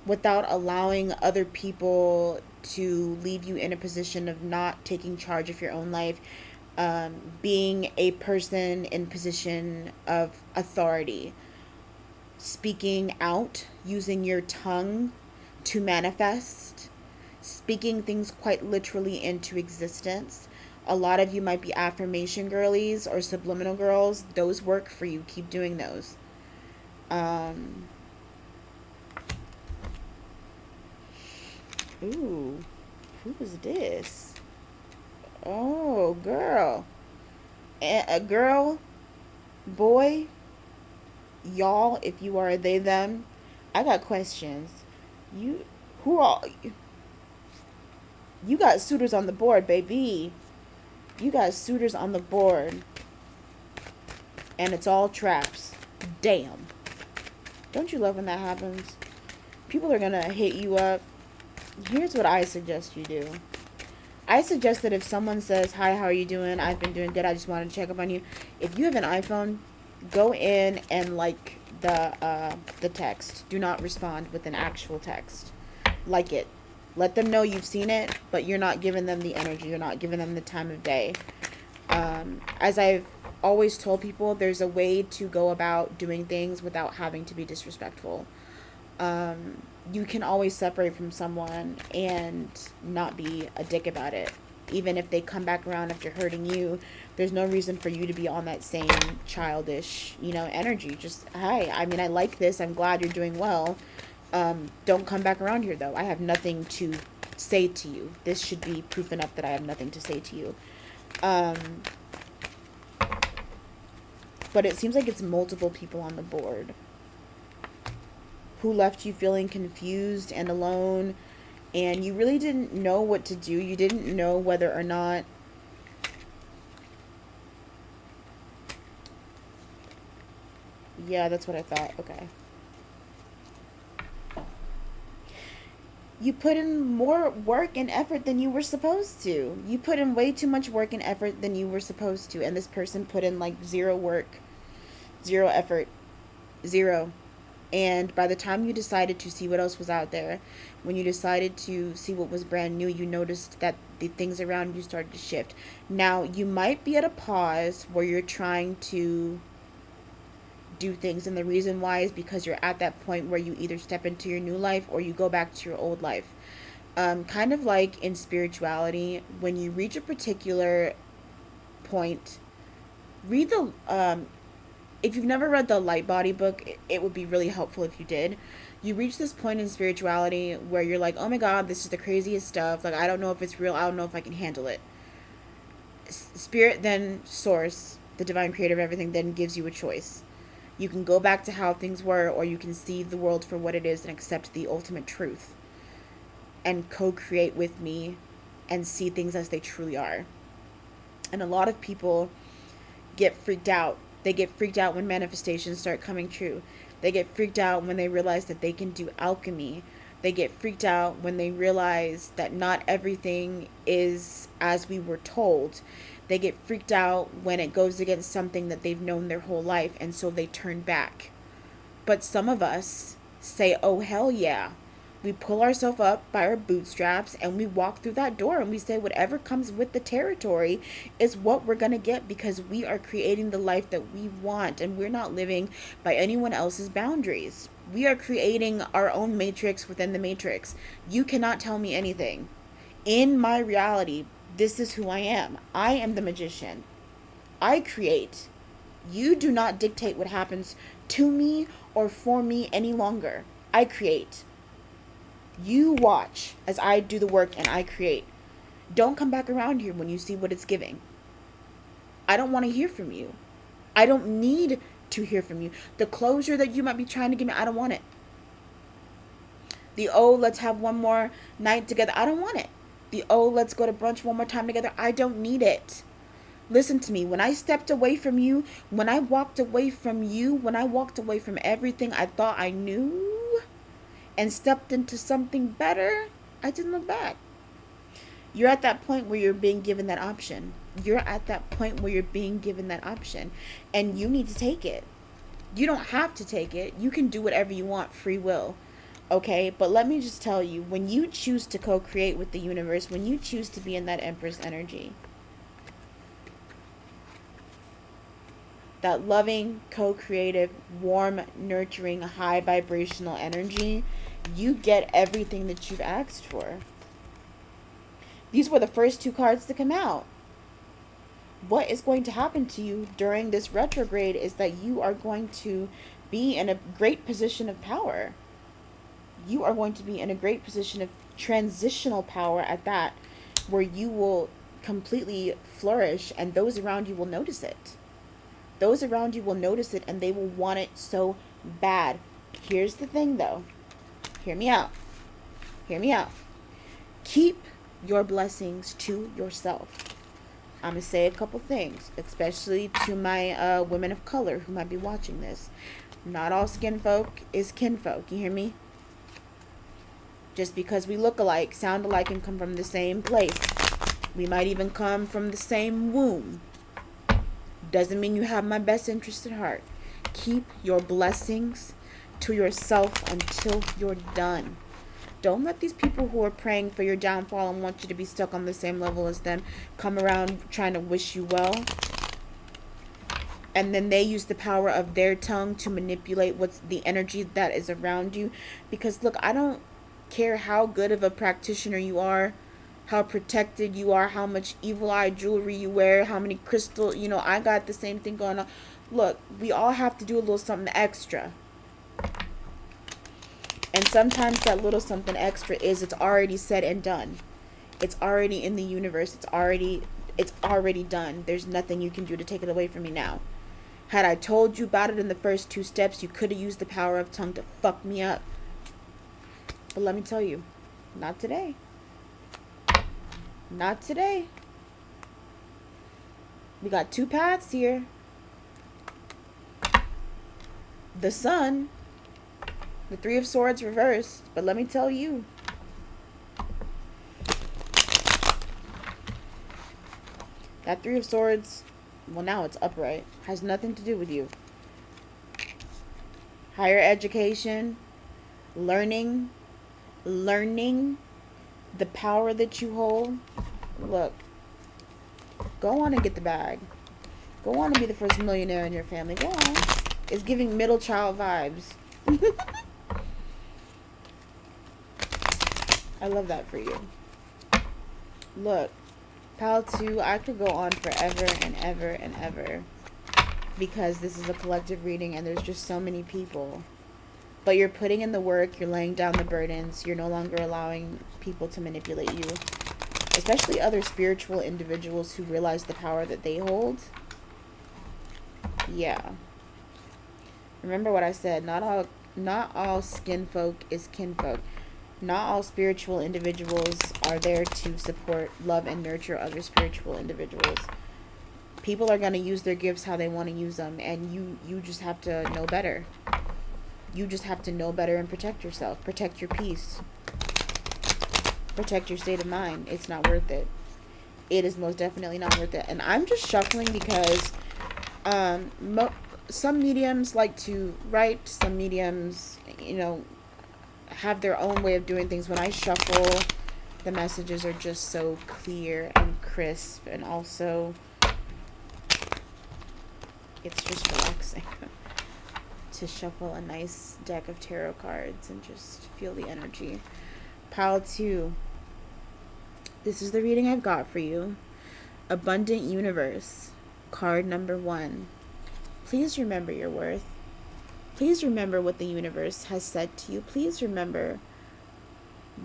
without allowing other people to leave you in a position of not taking charge of your own life, being a person in position of authority, speaking out, using your tongue to manifest, speaking things quite literally into existence. A lot of you might be affirmation girlies or subliminal girls. Those work for you. Keep doing those. Ooh, who is this? Oh, girl. A girl, boy, y'all, if you are a they, them, I got questions. Who are you? Got suitors on the board, baby. You got suitors on the board. And it's all traps. Damn. Don't you love when that happens? People are gonna hit you up. Here's what I suggest you do. I suggest that if someone says, hi, how are you doing? I've been doing good. I just wanted to check up on you. If you have an iPhone, go in and like the text. Do not respond with an actual text. Like it. Let them know you've seen it, but you're not giving them the energy. You're not giving them the time of day. As I've always told people, there's a way to go about doing things without having to be disrespectful. You can always separate from someone and not be a dick about it. Even if they come back around after hurting you, there's no reason for you to be on that same childish, energy. Just, hi, I mean, I like this. I'm glad you're doing well. Don't come back around here, though. I have nothing to say to you. This should be proof enough that I have nothing to say to you. But it seems like it's multiple people on the board who left you feeling confused and alone, and you really didn't know what to do. You didn't know whether or not yeah, that's what I thought. Okay. You put in more work and effort than you were supposed to. You put in way too much work and effort than you were supposed to, and this person put in like zero work, zero effort, zero. And by the time you decided to see what else was out there, when you decided to see what was brand new, you noticed that the things around you started to shift. Now, you might be at a pause where you're trying to do things, and the reason why is because you're at that point where you either step into your new life or you go back to your old life. Kind of like in spirituality, when you reach a particular point, read the if you've never read the Light Body book, it would be really helpful if you did. You reach this point in spirituality where you're like, oh my god, this is the craziest stuff. Like, I don't know if it's real. I don't know if I can handle it. Spirit, then Source, the divine creator of everything, then gives you a choice. You can go back to how things were, or you can see the world for what it is and accept the ultimate truth. And co-create with me and see things as they truly are. And a lot of people get freaked out. They get freaked out when manifestations start coming true. They get freaked out when they realize that they can do alchemy. They get freaked out when they realize that not everything is as we were told. They get freaked out when it goes against something that they've known their whole life, and so they turn back. But some of us say, oh, hell yeah. We pull ourselves up by our bootstraps and we walk through that door and we say whatever comes with the territory is what we're going to get, because we are creating the life that we want and we're not living by anyone else's boundaries. We are creating our own matrix within the matrix. You cannot tell me anything. In my reality, this is who I am. I am the magician. I create. You do not dictate what happens to me or for me any longer. I create. You watch as I do the work and I create. Don't come back around here when you see what it's giving. I don't want to hear from you. I don't need to hear from you. The closure that you might be trying to give me, I don't want it. The, oh, let's have one more night together, I don't want it. The, oh, let's go to brunch one more time together, I don't need it. Listen to me. When I stepped away from you, when I walked away from you, when I walked away from everything I thought I knew and stepped into something better, I didn't look back. You're at that point where you're being given that option. You're at that point where you're being given that option. And you need to take it. You don't have to take it. You can do whatever you want, free will. Okay? But let me just tell you, when you choose to co-create with the universe, when you choose to be in that Empress energy, that loving, co-creative, warm, nurturing, high vibrational energy, you get everything that you've asked for. These were the first two cards to come out. What is going to happen to you during this retrograde is that you are going to be in a great position of power. You are going to be in a great position of transitional power at that, where you will completely flourish and those around you will notice it. Those around you will notice it and they will want it so bad. Here's the thing though. Hear me out. Hear me out. Keep your blessings to yourself. I'm going to say a couple things, especially to my women of color who might be watching this. Not all skin folk is kinfolk. You hear me? Just because we look alike, sound alike, and come from the same place. We might even come from the same womb. Doesn't mean you have my best interest at heart. Keep your blessings to yourself until you're done. Don't let these people who are praying for your downfall and want you to be stuck on the same level as them come around trying to wish you well. And then they use the power of their tongue to manipulate what's the energy that is around you. Because look, I don't care how good of a practitioner you are, how protected you are, how much evil eye jewelry you wear, how many crystal, I got the same thing going on. Look, we all have to do a little something extra. And sometimes that little something extra is it's already said and done. It's already in the universe. It's already done. There's nothing you can do to take it away from me now. Had I told you about it in the first two steps, you could have used the power of tongue to fuck me up. But let me tell you, not today. Not today. We got two paths here. The sun. The Three of Swords reversed. But let me tell you. That Three of Swords, well, now it's upright. Has nothing to do with you. Higher education. Learning the power that you hold. Look. Go on and get the bag. Go on and be the first millionaire in your family. Go on. It's giving middle child vibes. I love that for you. Look, Pal 2, I could go on forever and ever and ever because this is a collective reading and there's just so many people. But you're putting in the work, you're laying down the burdens, you're no longer allowing people to manipulate you, especially other spiritual individuals who realize the power that they hold. Yeah. Remember what I said, not all skin folk is kinfolk. Not all spiritual individuals are there to support, love, and nurture other spiritual individuals. People are going to use their gifts how they want to use them, and you just have to know better. You just have to know better and protect yourself. Protect your peace. Protect your state of mind. It's not worth it. It is most definitely not worth it. And I'm just shuffling because some mediums like to write. Some mediums, have their own way of doing things. When I shuffle, the messages are just so clear and crisp, and also it's just relaxing to shuffle a nice deck of tarot cards and just feel the energy. Pile 2. This is the reading I've got for you. Abundant universe. Card number 1. Please remember your worth. Please remember what the universe has said to you. Please remember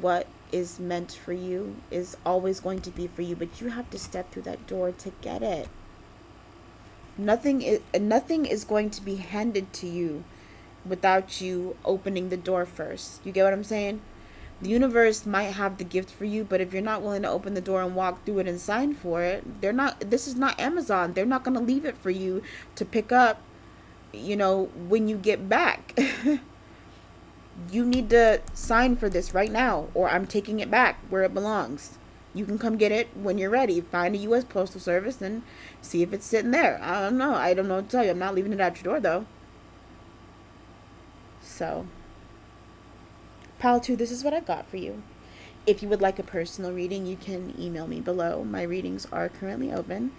what is meant for you is always going to be for you, but you have to step through that door to get it. Nothing is going to be handed to you without you opening the door first. You get what I'm saying? The universe might have the gift for you, but if you're not willing to open the door and walk through it and sign for it, this is not Amazon. They're not going to leave it for you to pick up, when you get back. You need to sign for this right now, or I'm taking it back where it belongs. You can come get it when you're ready. Find a U.S. Postal Service and see if it's sitting there. I don't know what to tell you. I'm not leaving it at your door, though. So, Pile 2, this is what I've got for you. If you would like a personal reading, you can email me below. My readings are currently open.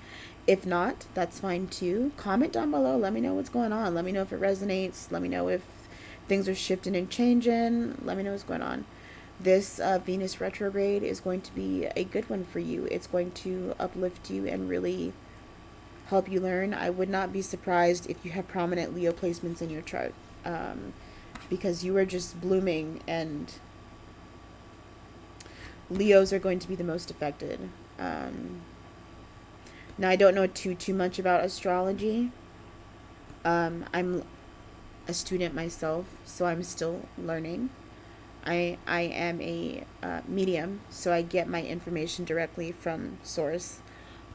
If not, that's fine too. Comment down below. Let me know what's going on. Let me know if it resonates. Let me know if things are shifting and changing. Let me know what's going on. This Venus retrograde is going to be a good one for you. It's going to uplift you and really help you learn. I would not be surprised if you have prominent Leo placements in your chart, because you are just blooming, and Leos are going to be the most affected. Now, I don't know too much about astrology. I'm a student myself, so I'm still learning. I am a medium, so I get my information directly from source.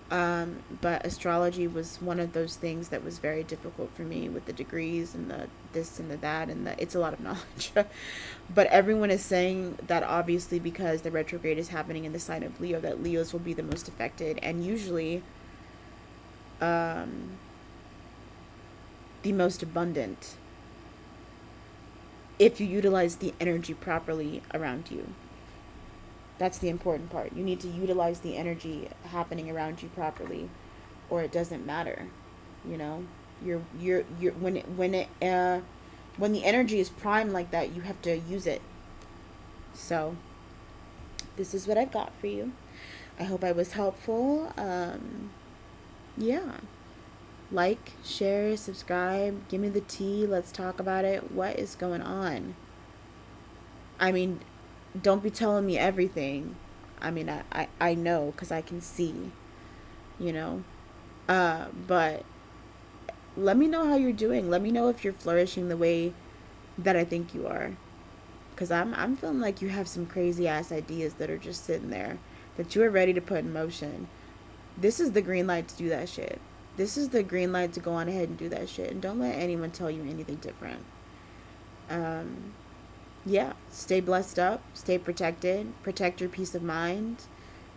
But astrology was one of those things that was very difficult for me with the degrees and the this and the that, and it's a lot of knowledge. But everyone is saying that obviously because the retrograde is happening in the sign of Leo, that Leos will be the most affected, and usually the most abundant if you utilize the energy properly around you. That's the important part. You need to utilize the energy happening around you properly, or it doesn't matter. You're when the energy is prime like that, you have to use it. So this is what I've got for you. I hope I was helpful. Yeah. Like, share, subscribe, give me the tea, let's talk about it. What is going on? I mean, don't be telling me everything. I mean, I know, because I can see, but let me know how you're doing. Let me know if you're flourishing the way that I think you are, because I'm feeling like you have some crazy ass ideas that are just sitting there that you are ready to put in motion. This is the green light to do that shit. This is the green light to go on ahead and do that shit. And don't let anyone tell you anything different. Yeah, stay blessed up, stay protected, protect your peace of mind,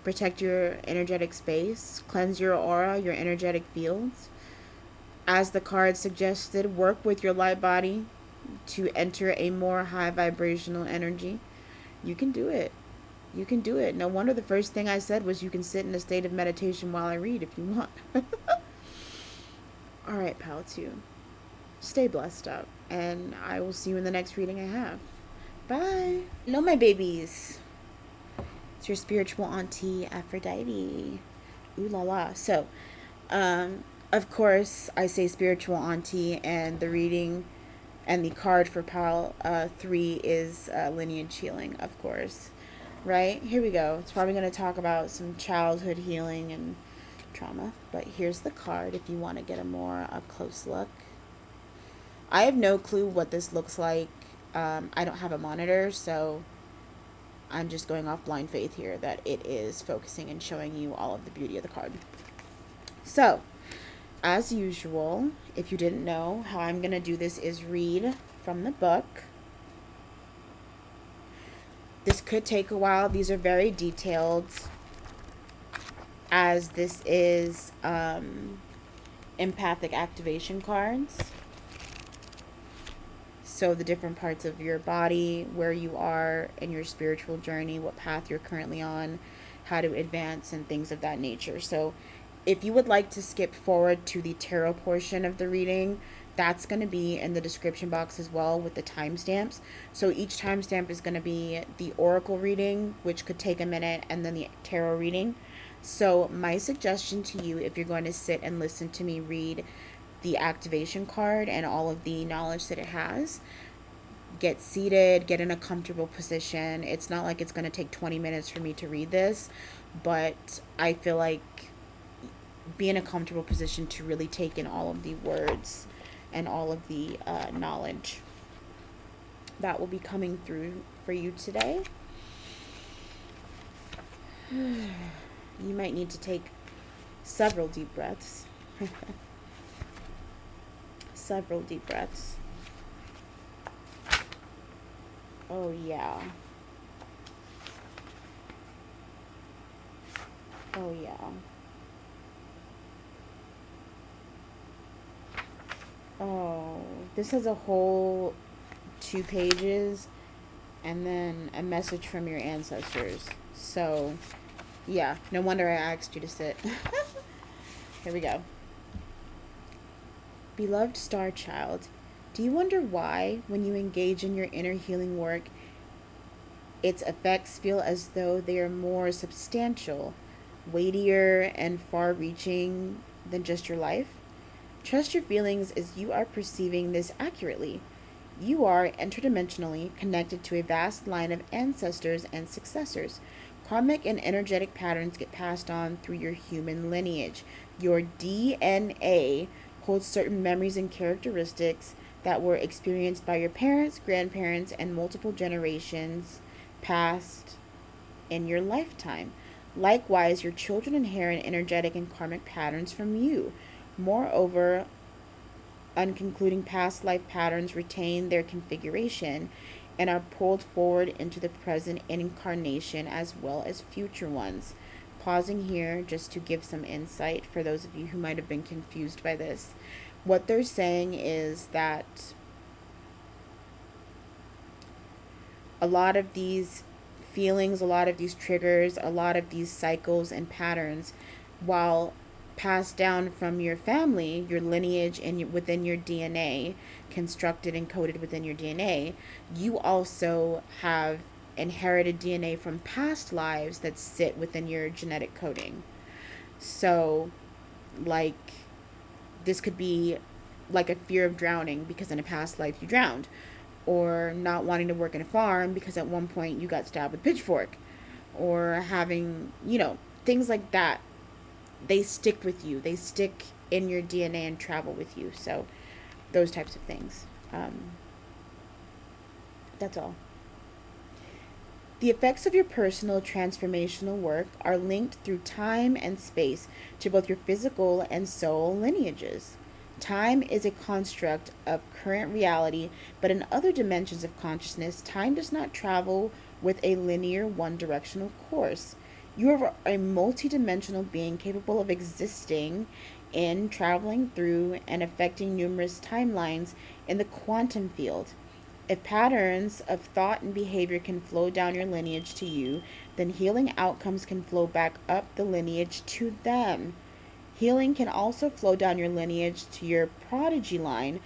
protect your energetic space, cleanse your aura, your energetic fields. As the card suggested, work with your light body to enter a more high vibrational energy. You can do it. You can do it. No wonder the first thing I said was you can sit in a state of meditation while I read if you want. All right, Pal 2. Stay blessed up, and I will see you in the next reading I have. Bye. Hello, my babies. It's your spiritual auntie, Aphrodite. Ooh la la. So, of course, I say spiritual auntie, and the reading and the card for Pal 3 is lineage healing, of course. Right? Here we go. It's probably going to talk about some childhood healing and trauma, but here's the card if you want to get a more up close look. I have no clue what this looks like. I don't have a monitor, so I'm just going off blind faith here that it is focusing and showing you all of the beauty of the card. So, as usual, if you didn't know, how I'm going to do this is read from the book. This could take a while. These are very detailed, as this is empathic activation cards. So the different parts of your body, where you are in your spiritual journey, what path you're currently on, how to advance, and things of that nature. So if you would like to skip forward to the tarot portion of the reading, that's going to be in the description box as well with the timestamps. So each timestamp is going to be the oracle reading, which could take a minute, and then the tarot reading. So my suggestion to you, if you're going to sit and listen to me read the activation card and all of the knowledge that it has, get seated, get in a comfortable position. It's not like it's going to take 20 minutes for me to read this, but I feel like be in a comfortable position to really take in all of the words and all of the knowledge that will be coming through for you today. You might need to take several deep breaths. Several deep breaths. Oh, yeah. Oh, yeah. Oh, this has a whole 2 pages and then a message from your ancestors. So, yeah, no wonder I asked you to sit. Here we go. Beloved star child, do you wonder why, when you engage in your inner healing work, its effects feel as though they are more substantial, weightier, and far reaching than just your life? Trust your feelings as you are perceiving this accurately. You are interdimensionally connected to a vast line of ancestors and successors. Karmic and energetic patterns get passed on through your human lineage. Your DNA holds certain memories and characteristics that were experienced by your parents, grandparents, and multiple generations past in your lifetime. Likewise, your children inherit energetic and karmic patterns from you. Moreover, unconcluding past life patterns retain their configuration and are pulled forward into the present incarnation as well as future ones. Pausing here just to give some insight for those of you who might have been confused by this. What they're saying is that a lot of these feelings, a lot of these triggers, a lot of these cycles and patterns, while passed down from your family, your lineage, and within your DNA, constructed and coded within your DNA, you also have inherited DNA from past lives that sit within your genetic coding. So, like, this could be like a fear of drowning because in a past life you drowned, or not wanting to work in a farm because at one point you got stabbed with a pitchfork, or having, things like that. They stick with you. They stick in your DNA and travel with you. So those types of things. That's all. The effects of your personal transformational work are linked through time and space to both your physical and soul lineages. Time is a construct of current reality, but in other dimensions of consciousness, time does not travel with a linear one-directional course. You are a multidimensional being capable of existing in, traveling through, and affecting numerous timelines in the quantum field. If patterns of thought and behavior can flow down your lineage to you, then healing outcomes can flow back up the lineage to them. Healing can also flow down your lineage to your prodigy line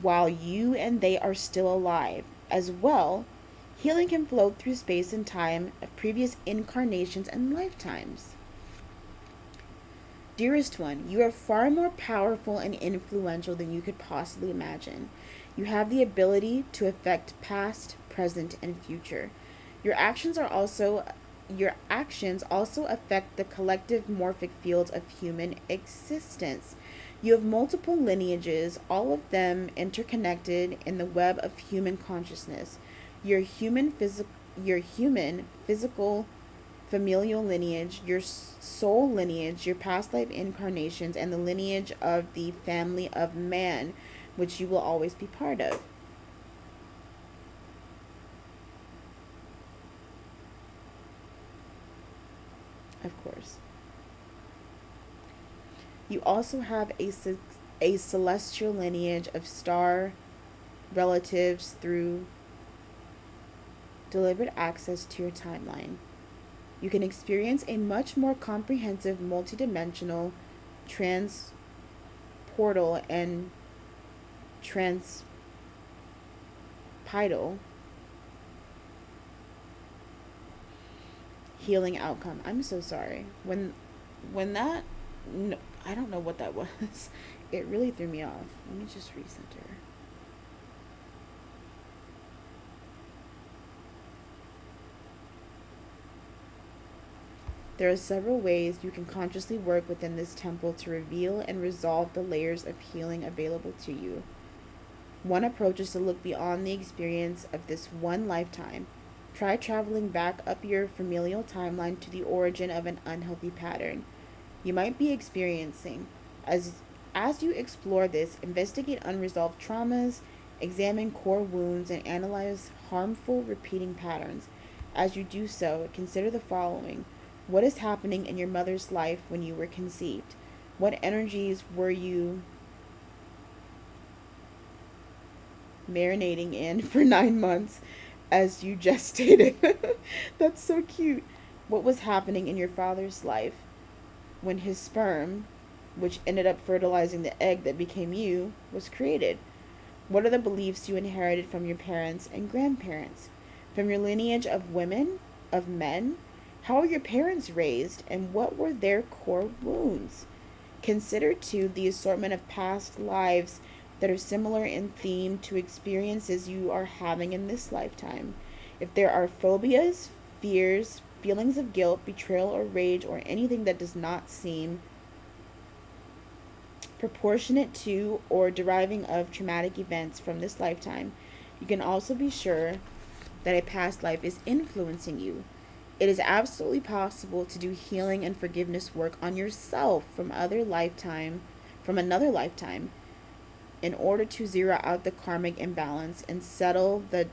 while you and they are still alive. As well, healing can flow through space and time of previous incarnations and lifetimes. Dearest one, you are far more powerful and influential than you could possibly imagine. You have the ability to affect past, present, and future. Your actions also affect the collective morphic field of human existence. You have multiple lineages, all of them interconnected in the web of human consciousness. Your human physical familial lineage, your soul lineage, your past life incarnations, and the lineage of the family of man, which you will always be part of. Of course. You also have a celestial lineage of star relatives through deliberate access to your timeline. You can experience a much more comprehensive multidimensional transportal and transpidal healing outcome. I'm so sorry. When when that, no, I don't know what that was. It really threw me off. Let me just recenter. There are several ways you can consciously work within this temple to reveal and resolve the layers of healing available to you. One approach is to look beyond the experience of this one lifetime. Try traveling back up your familial timeline to the origin of an unhealthy pattern you might be experiencing. As you explore this, investigate unresolved traumas, examine core wounds, and analyze harmful repeating patterns. As you do so, consider the following. What is happening in your mother's life when you were conceived? What energies were you marinating in for 9 months as you gestated? That's so cute. What was happening in your father's life when his sperm, which ended up fertilizing the egg that became you, was created? What are the beliefs you inherited from your parents and grandparents? From your lineage of women, of men? How were your parents raised, and what were their core wounds? Consider, too, the assortment of past lives that are similar in theme to experiences you are having in this lifetime. If there are phobias, fears, feelings of guilt, betrayal, or rage, or anything that does not seem proportionate to or deriving of traumatic events from this lifetime, you can also be sure that a past life is influencing you. It is absolutely possible to do healing and forgiveness work on yourself from another lifetime, in order to zero out the karmic imbalance and settle the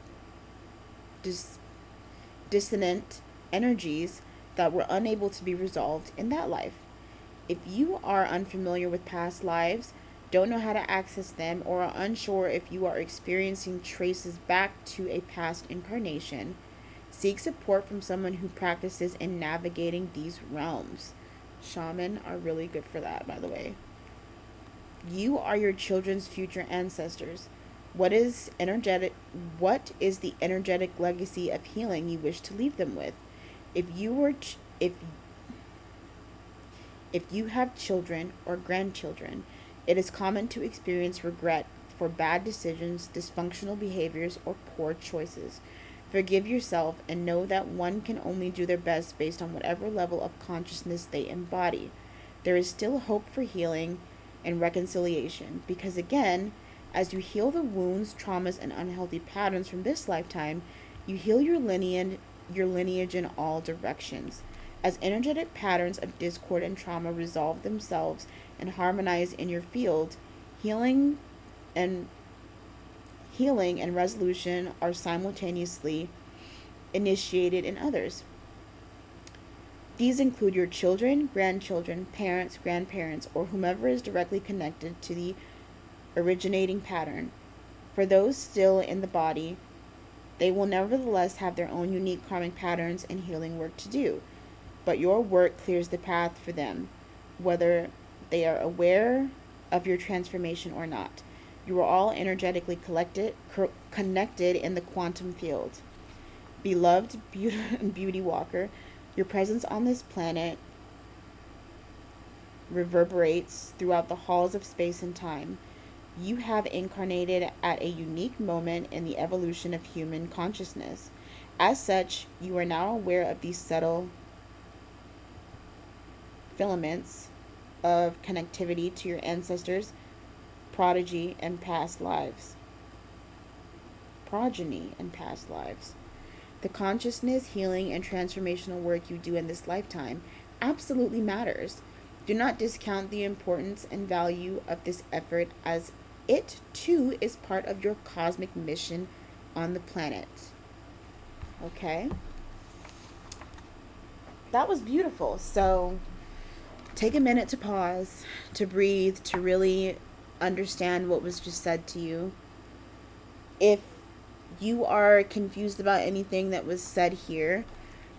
dissonant energies that were unable to be resolved in that life. If you are unfamiliar with past lives, don't know how to access them, or are unsure if you are experiencing traces back to a past incarnation, seek support from someone who practices in navigating these realms. Shaman are really good for that, by the way. You are your children's future ancestors. What is the energetic legacy of healing you wish to leave them with? If you have children or grandchildren, it is common to experience regret for bad decisions, dysfunctional behaviors, or poor choices. Forgive yourself and know that one can only do their best based on whatever level of consciousness they embody. There is still hope for healing and reconciliation, because again, as you heal the wounds, traumas, and unhealthy patterns from this lifetime, you heal your lineage in all directions. As energetic patterns of discord and trauma resolve themselves and harmonize in your field, healing and resolution are simultaneously initiated in others. These include your children, grandchildren, parents, grandparents, or whomever is directly connected to the originating pattern. For those still in the body, they will nevertheless have their own unique karmic patterns and healing work to do. But your work clears the path for them, whether they are aware of your transformation or not. You are all energetically connected in the quantum field. Beloved beauty walker, your presence on this planet reverberates throughout the halls of space and time. You have incarnated at a unique moment in the evolution of human consciousness. As such, you are now aware of these subtle filaments of connectivity to your ancestors, progeny, and past lives. The consciousness, healing, and transformational work you do in this lifetime absolutely matters. Do not discount the importance and value of this effort, as it too is part of your cosmic mission on the planet. Okay? That was beautiful. So take a minute to pause, to breathe, to really understand what was just said to you. If you are confused about anything that was said here,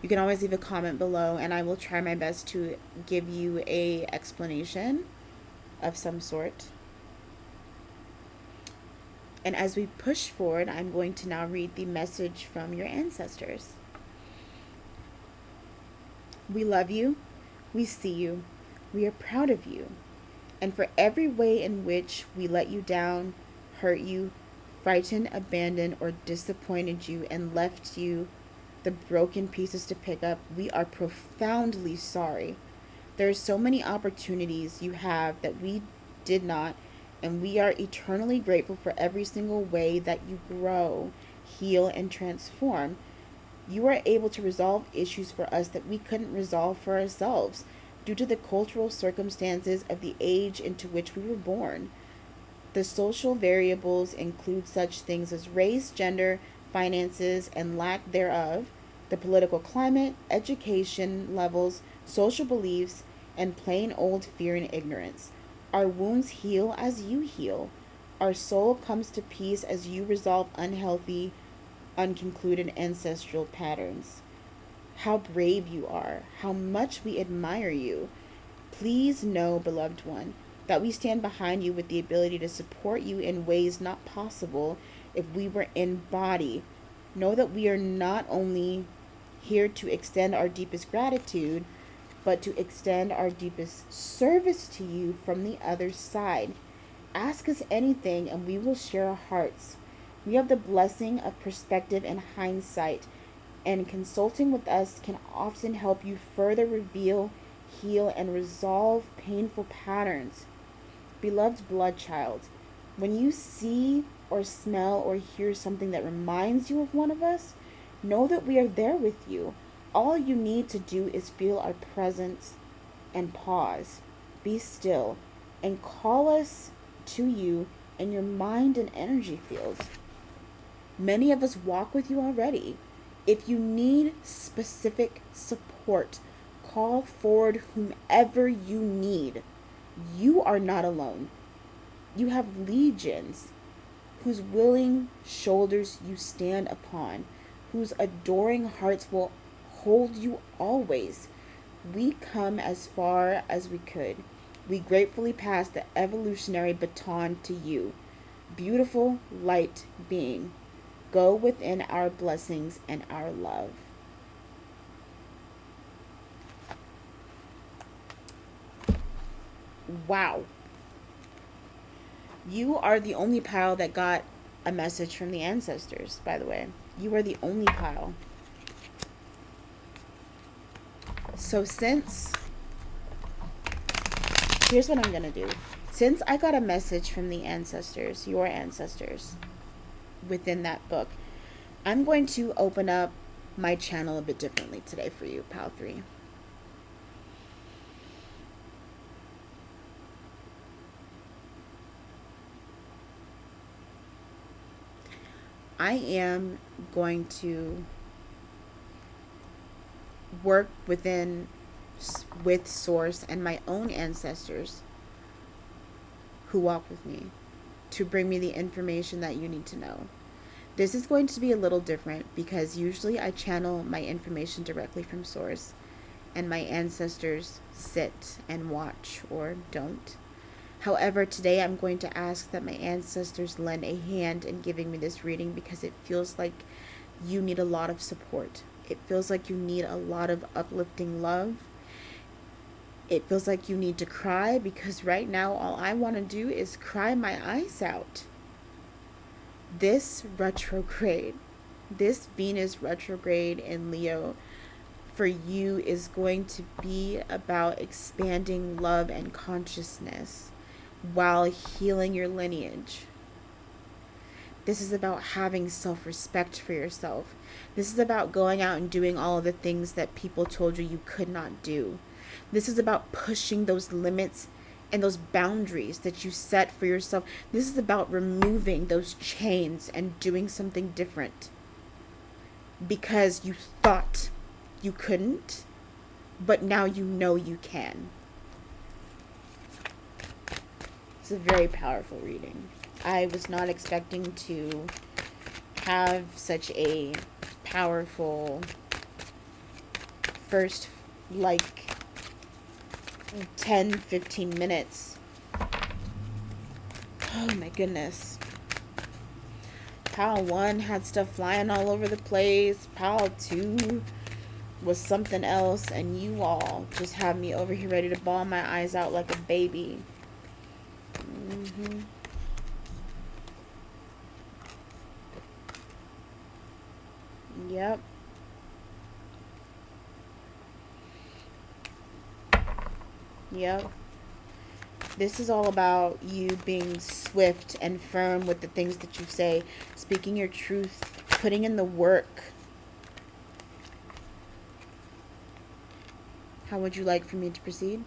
you can always leave a comment below, and I will try my best to give you a explanation of some sort. And as we push forward, I'm going to now read the message from your ancestors. We love you. We see you. We are proud of you. And for every way in which we let you down, hurt you, frightened, abandoned, or disappointed you and left you the broken pieces to pick up, we are profoundly sorry. There are so many opportunities you have that we did not, and we are eternally grateful for every single way that you grow, heal, and transform. You are able to resolve issues for us that we couldn't resolve for ourselves due to the cultural circumstances of the age into which we were born. The social variables include such things as race, gender, finances, and lack thereof, the political climate, education levels, social beliefs, and plain old fear and ignorance. Our wounds heal as you heal. Our soul comes to peace as you resolve unhealthy, unconcluded ancestral patterns. How brave you are, how much we admire you. Please know, beloved one, that we stand behind you with the ability to support you in ways not possible if we were in body. Know that we are not only here to extend our deepest gratitude, but to extend our deepest service to you from the other side. Ask us anything and we will share our hearts. We have the blessing of perspective and hindsight, and consulting with us can often help you further reveal, heal, and resolve painful patterns. Beloved blood child, when you see or smell or hear something that reminds you of one of us, know that we are there with you. All you need to do is feel our presence and pause, be still, and call us to you in your mind and energy fields. Many of us walk with you already. If you need specific support, call forward whomever you need. You are not alone. You have legions whose willing shoulders you stand upon, whose adoring hearts will hold you always. We come as far as we could. We gratefully pass the evolutionary baton to you. Beautiful light being, go within our blessings and our love. Wow. You are the only pile that got a message from the ancestors, by the way. You are the only pile. So here's what I'm going to do. Since I got a message from the ancestors, your ancestors, within that book, I'm going to open up my channel a bit differently today for you, Pal 3. I am going to work with Source and my own ancestors who walk with me to bring me the information that you need to know. This is going to be a little different because usually I channel my information directly from Source and my ancestors sit and watch or don't. However, today I'm going to ask that my ancestors lend a hand in giving me this reading because it feels like you need a lot of support. It feels like you need a lot of uplifting love. It feels like you need to cry because right now all I want to do is cry my eyes out. This retrograde, this Venus retrograde in Leo for you is going to be about expanding love and consciousness while healing your lineage. This is about having self-respect for yourself. This is about going out and doing all of the things that people told you could not do. This is about pushing those limits and those boundaries that you set for yourself. This is about removing those chains and doing something different because you thought you couldn't, but now you know you can. It's a very powerful reading. I was not expecting to have such a powerful first 10-15 minutes. Oh my goodness. Pile 1 had stuff flying all over the place. Pile 2 was something else, and you all just have me over here ready to bawl my eyes out like a baby. Yep. Yep. This is all about you being swift and firm with the things that you say, speaking your truth, putting in the work. How would you like for me to proceed?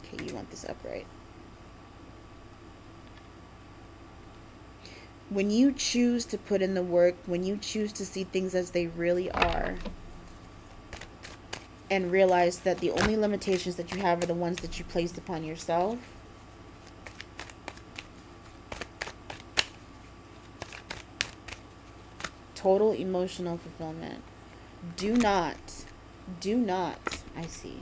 Okay, you want this upright. When you choose to put in the work, when you choose to see things as they really are, and realize that the only limitations that you have are the ones that you placed upon yourself, total emotional fulfillment. Do not, I see.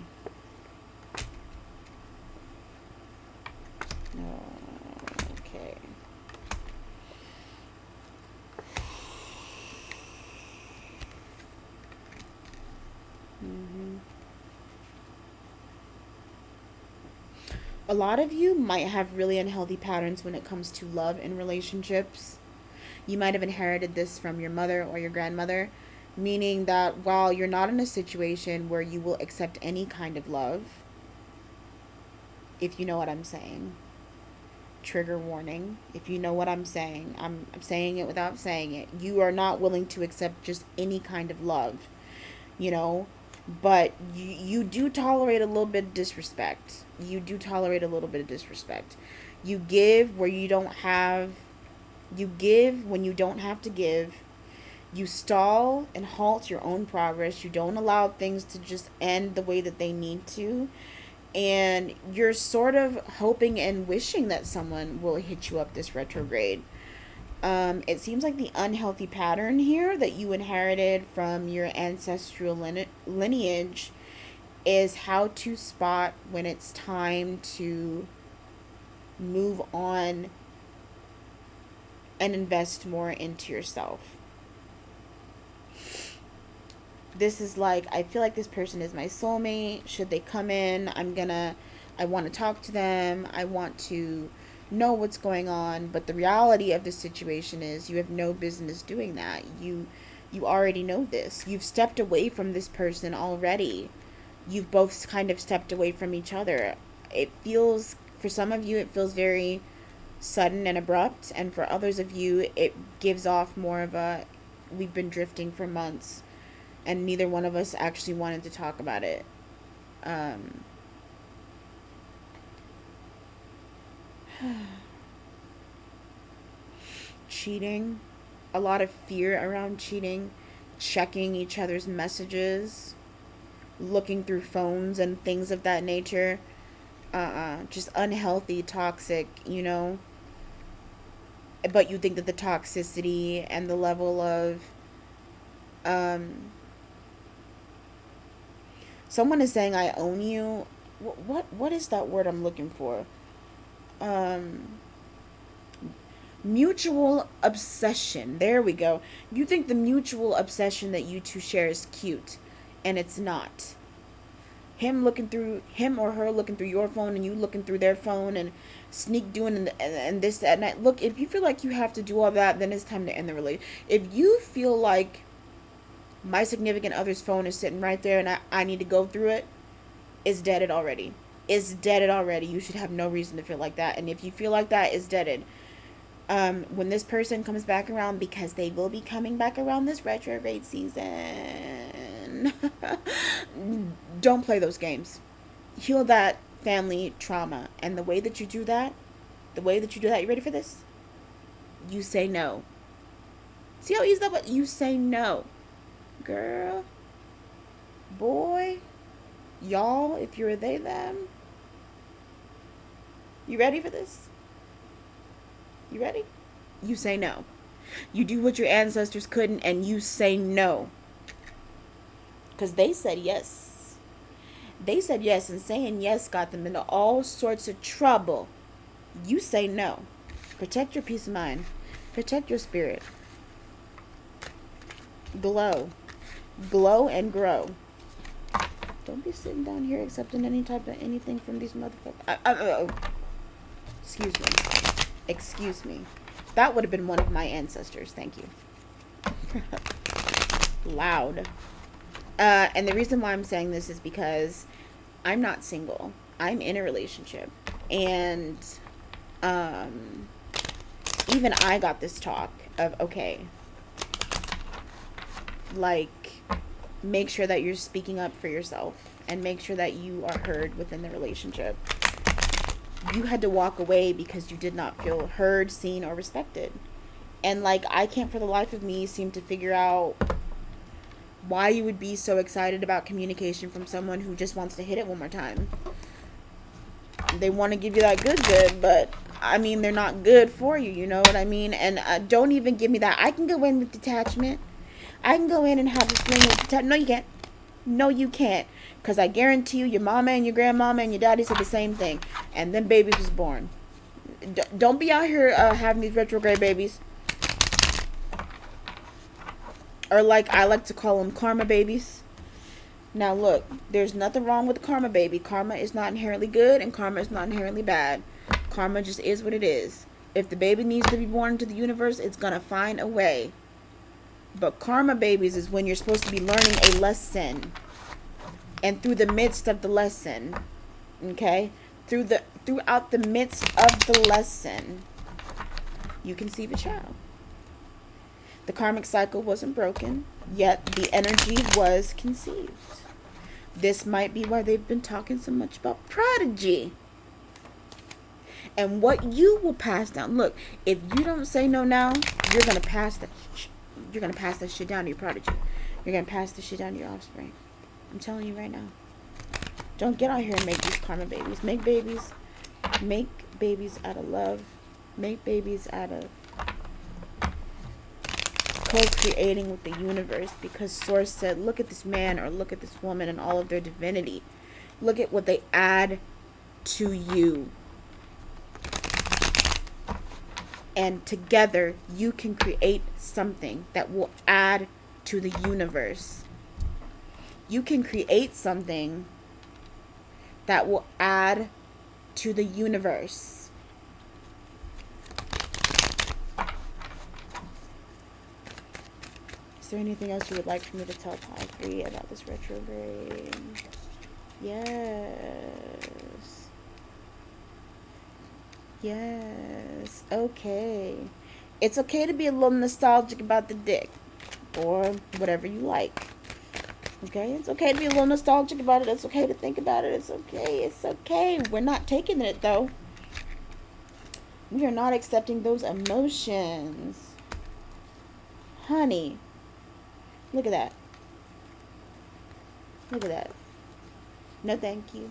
Okay. A lot of you might have really unhealthy patterns when it comes to love and relationships. You might have inherited this from your mother or your grandmother, meaning that while you're not in a situation where you will accept any kind of love, if you know what I'm saying, trigger warning, if you know what I'm saying, I'm saying it without saying it, you are not willing to accept just any kind of love, you know, but you do tolerate a little bit of disrespect. You do tolerate a little bit of disrespect. You give where you don't have, you give when you don't have to give. You stall and halt your own progress. You don't allow things to just end the way that they need to. And you're sort of hoping and wishing that someone will hit you up this retrograde. It seems like the unhealthy pattern here that you inherited from your ancestral lineage is how to spot when it's time to move on and invest more into yourself. This is like, I feel like this person is my soulmate. Should they come in, I want to talk to them. I want to know what's going on. But the reality of the situation is you have no business doing that. You already know this. You've stepped away from this person already. You've both kind of stepped away from each other. It feels, for some of you, it feels very sudden and abrupt. And for others of you, it gives off more of a, we've been drifting for months. And neither one of us actually wanted to talk about it. Cheating. A lot of fear around cheating. Checking each other's messages. Looking through phones and things of that nature. Just unhealthy, toxic, you know. But you think that the toxicity and the level of... someone is saying, I own you. What is that word I'm looking for? Mutual obsession. There we go. You think the mutual obsession that you two share is cute, and it's not. Him or her looking through your phone, and you looking through their phone, and sneak doing and this, that, and that. Look, if you feel like you have to do all that, then it's time to end the relationship. If you feel like my significant other's phone is sitting right there and I need to go through it, it's deaded already. It's deaded already. You should have no reason to feel like that. And if you feel like that, it's deaded. When this person comes back around, because they will be coming back around this retrograde season, don't play those games. Heal that family trauma. And the way that you do that, you ready for this? You say no. See how easy that was? You say no. Girl, boy, y'all, if you're they, them, you ready for this? You ready? You say no. You do what your ancestors couldn't, and you say no. Because they said yes. They said yes, and saying yes got them into all sorts of trouble. You say no. Protect your peace of mind. Protect your spirit. Glow. Glow and grow. Don't be sitting down here accepting any type of anything from these motherfuckers. Excuse me. Excuse me. That would have been one of my ancestors. Thank you. Loud. And the reason why I'm saying this is because I'm not single. I'm in a relationship. And even I got this talk of, okay, like, make sure that you're speaking up for yourself and make sure that you are heard within the relationship. You had to walk away because you did not feel heard, seen, or respected. And, like, I can't for the life of me seem to figure out why you would be so excited about communication from someone who just wants to hit it one more time. They want to give you that good, but, I mean, they're not good for you, you know what I mean? And don't even give me that. I can go in with detachment. I can go in and have a fling with detachment. No, you can't. No, you can't. Because I guarantee you, your mama and your grandmama and your daddy said the same thing. And then babies was born. Don't be out here having these retrograde babies. Or like I like to call them karma babies. Now look, there's nothing wrong with the karma baby. Karma is not inherently good and karma is not inherently bad. Karma just is what it is. If the baby needs to be born into the universe, it's going to find a way. But karma babies is when you're supposed to be learning a lesson. And through the midst of the lesson, okay? Throughout the midst of the lesson, you conceive a child. The karmic cycle wasn't broken, yet the energy was conceived. This might be why they've been talking so much about prodigy. And what you will pass down. Look, if you don't say no now, you're gonna pass that. You're gonna pass that shit down to your prodigy. You're gonna pass this shit down to your offspring. I'm telling you right now. Don't get out here and make these karma babies. Make babies. Make babies out of love. Make babies out of co-creating with the universe, because Source said, look at this man or look at this woman and all of their divinity. Look at what they add to you. And together you can create something that will add to the universe. You can create something that will add to the universe. Is there anything else you would like for me to tell Pi 3 about this retrograde? Yes. Yes. Okay. It's okay to be a little nostalgic about the dick. Or whatever you like. Okay? It's okay to be a little nostalgic about it. It's okay to think about it. It's okay. It's okay. We're not taking it, though. We are not accepting those emotions. Honey. Look at that. Look at that. No thank you.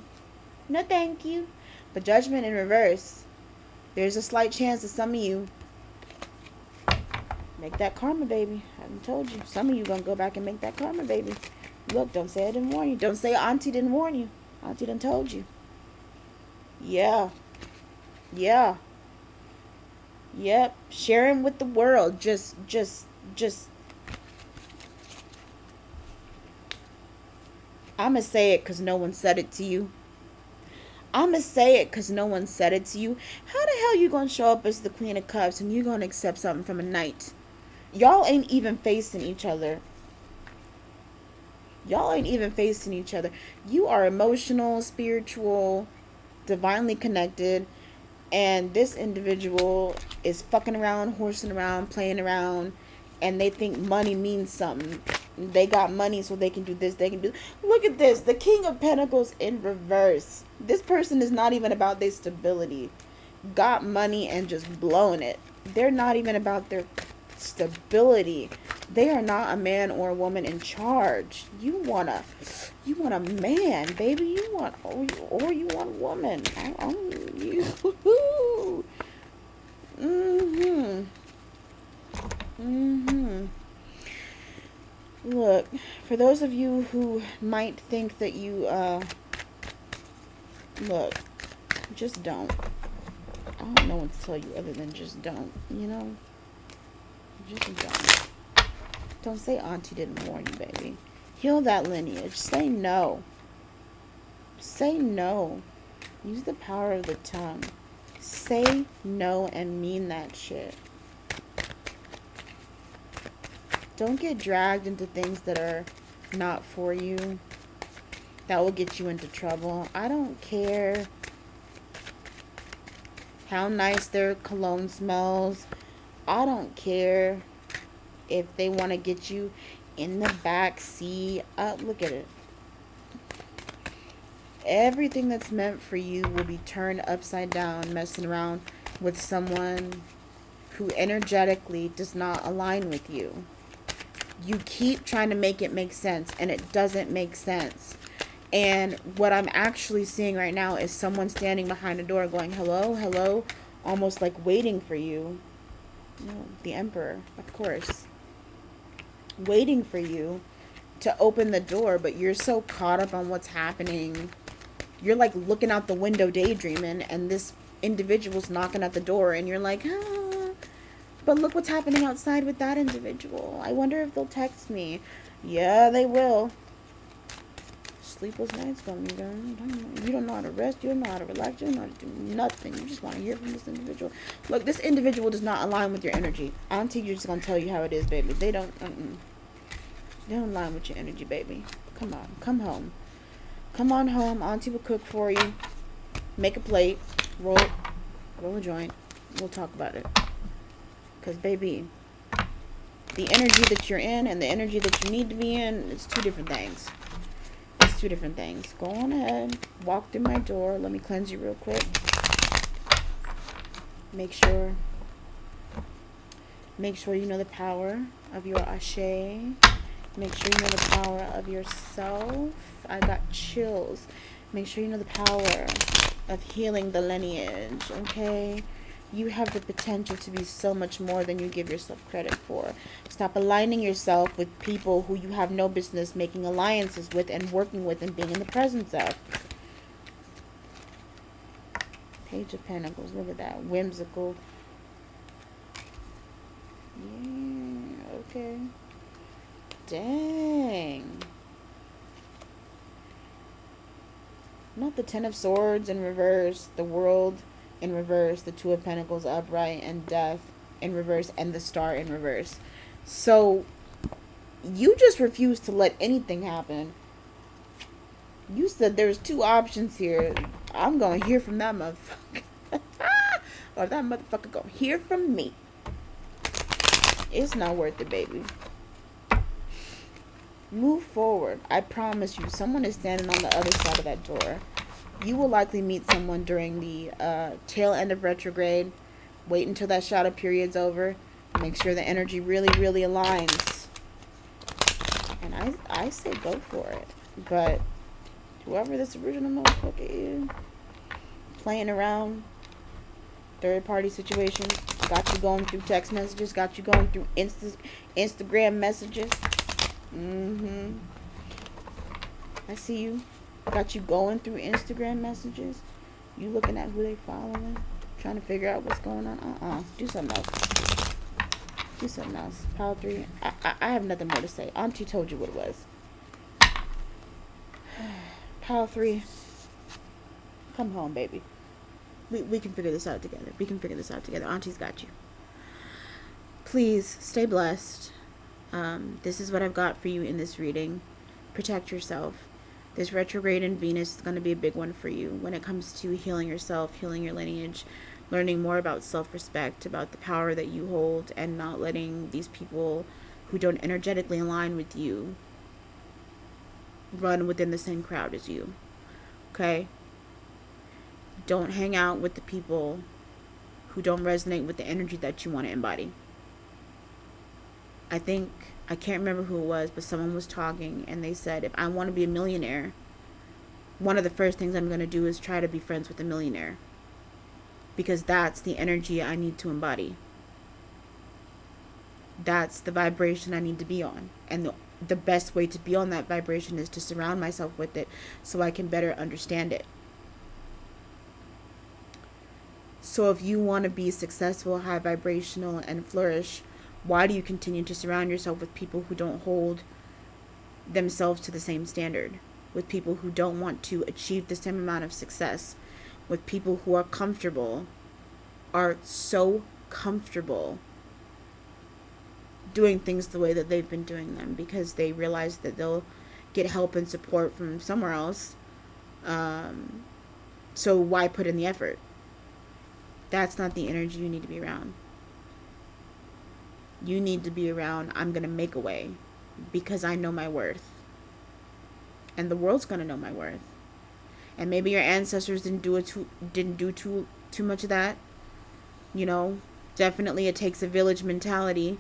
No thank you. But judgment in reverse. There's a slight chance that some of you make that karma baby. I haven't told you. Some of you gonna go back and make that karma baby. Look, don't say I didn't warn you. Don't say Auntie didn't warn you. Auntie done told you. Yeah. Yeah. Yep. Sharing with the world. Just. I'ma say it because no one said it to you. I'ma say it because no one said it to you. How the hell you gonna show up as the Queen of Cups and you gonna accept something from a Knight? Y'all ain't even facing each other. Y'all ain't even facing each other. You are emotional, spiritual, divinely connected, and this individual is fucking around, horsing around, playing around, and they think money means something. They got money so they can do this, they can do. Look at this, the King of Pentacles in reverse. This person is not even about their stability. Got money and just blowing it. They're not even about their stability. They are not a man or a woman in charge. You want a man, baby. You want or you want a woman. You. Look, for those of you who might think that you look, just don't. I don't know what to tell you other than just don't, you know? Just don't. Don't say Auntie didn't warn you, baby. Heal that lineage. Say no. Say no. Use the power of the tongue. Say no and mean that shit. Don't get dragged into things that are not for you. That will get you into trouble. I don't care how nice their cologne smells. I don't care if they want to get you in the back seat. Look at it. Everything that's meant for you will be turned upside down messing around with someone who energetically does not align with you. You keep trying to make it make sense, and it doesn't make sense. And what I'm actually seeing right now is someone standing behind a door going, hello, hello, almost like waiting for you. No, the Emperor, of course. Waiting for you to open the door, but you're so caught up on what's happening. You're like looking out the window daydreaming, and this individual's knocking at the door, and you're like, but look what's happening outside with that individual. I wonder if they'll text me. Yeah, they will. Sleepless nights going. You don't know how to rest. You don't know how to relax. You don't know how to do nothing. You just want to hear from this individual. Look, this individual does not align with your energy. Auntie, you're just going to tell you how it is, baby. They don't align with your energy, baby. Come on. Come home. Come on home. Auntie will cook for you. Make a plate. Roll a joint. We'll talk about it. Because, baby, the energy that you're in and the energy that you need to be in, it's two different things. It's two different things. Go on ahead. Walk through my door. Let me cleanse you real quick. Make sure you know the power of your ashe. Make sure you know the power of yourself. I got chills. Make sure you know the power of healing the lineage, okay? You have the potential to be so much more than you give yourself credit for. Stop aligning yourself with people who you have no business making alliances with and working with and being in the presence of. Page of Pentacles. Look at that. Whimsical. Yeah, okay. Dang. Not the Ten of Swords in reverse. The World in reverse, the Two of Pentacles upright, and Death in reverse, and the Star in reverse. So you just refuse to let anything happen. You said there's two options here. I'm gonna hear from that motherfucker. Or that motherfucker gonna hear from me. It's not worth it, baby. Move forward. I promise you, someone is standing on the other side of that door. You will likely meet someone during the tail end of retrograde. Wait until that shadow period's over. Make sure the energy really, really aligns. And I say go for it. But whoever this original motherfucker is, playing around, third-party situations, got you going through text messages, got you going through Instagram messages. I see you. Got you going through Instagram messages. You looking at who they following, trying to figure out what's going on. Do something else. Do something else. Pile 3. I have nothing more to say. Auntie told you what it was. Pile 3. Come home, baby. We can figure this out together. We can figure this out together. Auntie's got you. Please stay blessed. This is what I've got for you in this reading. Protect yourself. This retrograde in Venus is going to be a big one for you when it comes to healing yourself, healing your lineage, learning more about self-respect, about the power that you hold, and not letting these people who don't energetically align with you run within the same crowd as you. Okay? Don't hang out with the people who don't resonate with the energy that you want to embody. I can't remember who it was, but someone was talking and they said, if I want to be a millionaire, one of the first things I'm going to do is try to be friends with a millionaire. Because that's the energy I need to embody. That's the vibration I need to be on. And the best way to be on that vibration is to surround myself with it so I can better understand it. So if you want to be successful, high vibrational, and flourish, why do you continue to surround yourself with people who don't hold themselves to the same standard, with people who don't want to achieve the same amount of success, with people who are comfortable, are so comfortable doing things the way that they've been doing them because they realize that they'll get help and support from somewhere else. So why put in the effort? That's not the energy you need to be around. You need to be around, I'm going to make a way because I know my worth. And the world's going to know my worth. And maybe your ancestors didn't do too much of that. You know, definitely it takes a village mentality.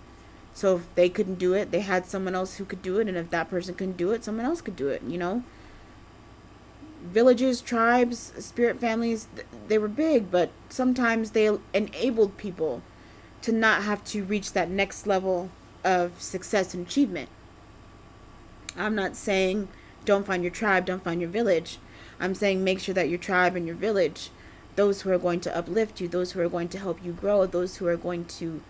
So if they couldn't do it, they had someone else who could do it. And if that person couldn't do it, someone else could do it, you know. Villages, tribes, spirit families, they were big, but sometimes they enabled people to not have to reach that next level of success and achievement. I'm not saying don't find your tribe, don't find your village. I'm saying make sure that your tribe and your village, those who are going to uplift you, those who are going to help you grow, those who are going to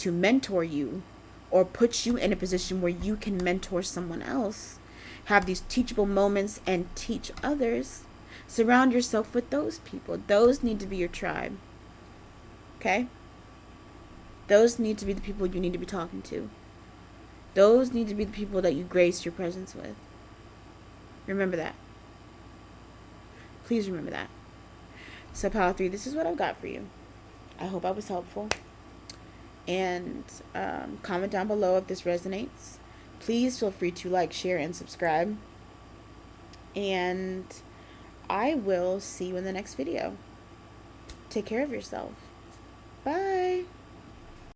mentor you or put you in a position where you can mentor someone else, have these teachable moments and teach others. Surround yourself with those people. Those need to be your tribe. Okay? Those need to be the people you need to be talking to. Those need to be the people that you grace your presence with. Remember that. Please remember that. So Power 3, this is what I've got for you. I hope I was helpful. And comment down below if this resonates. Please feel free to like, share, and subscribe. And I will see you in the next video. Take care of yourself. Bye.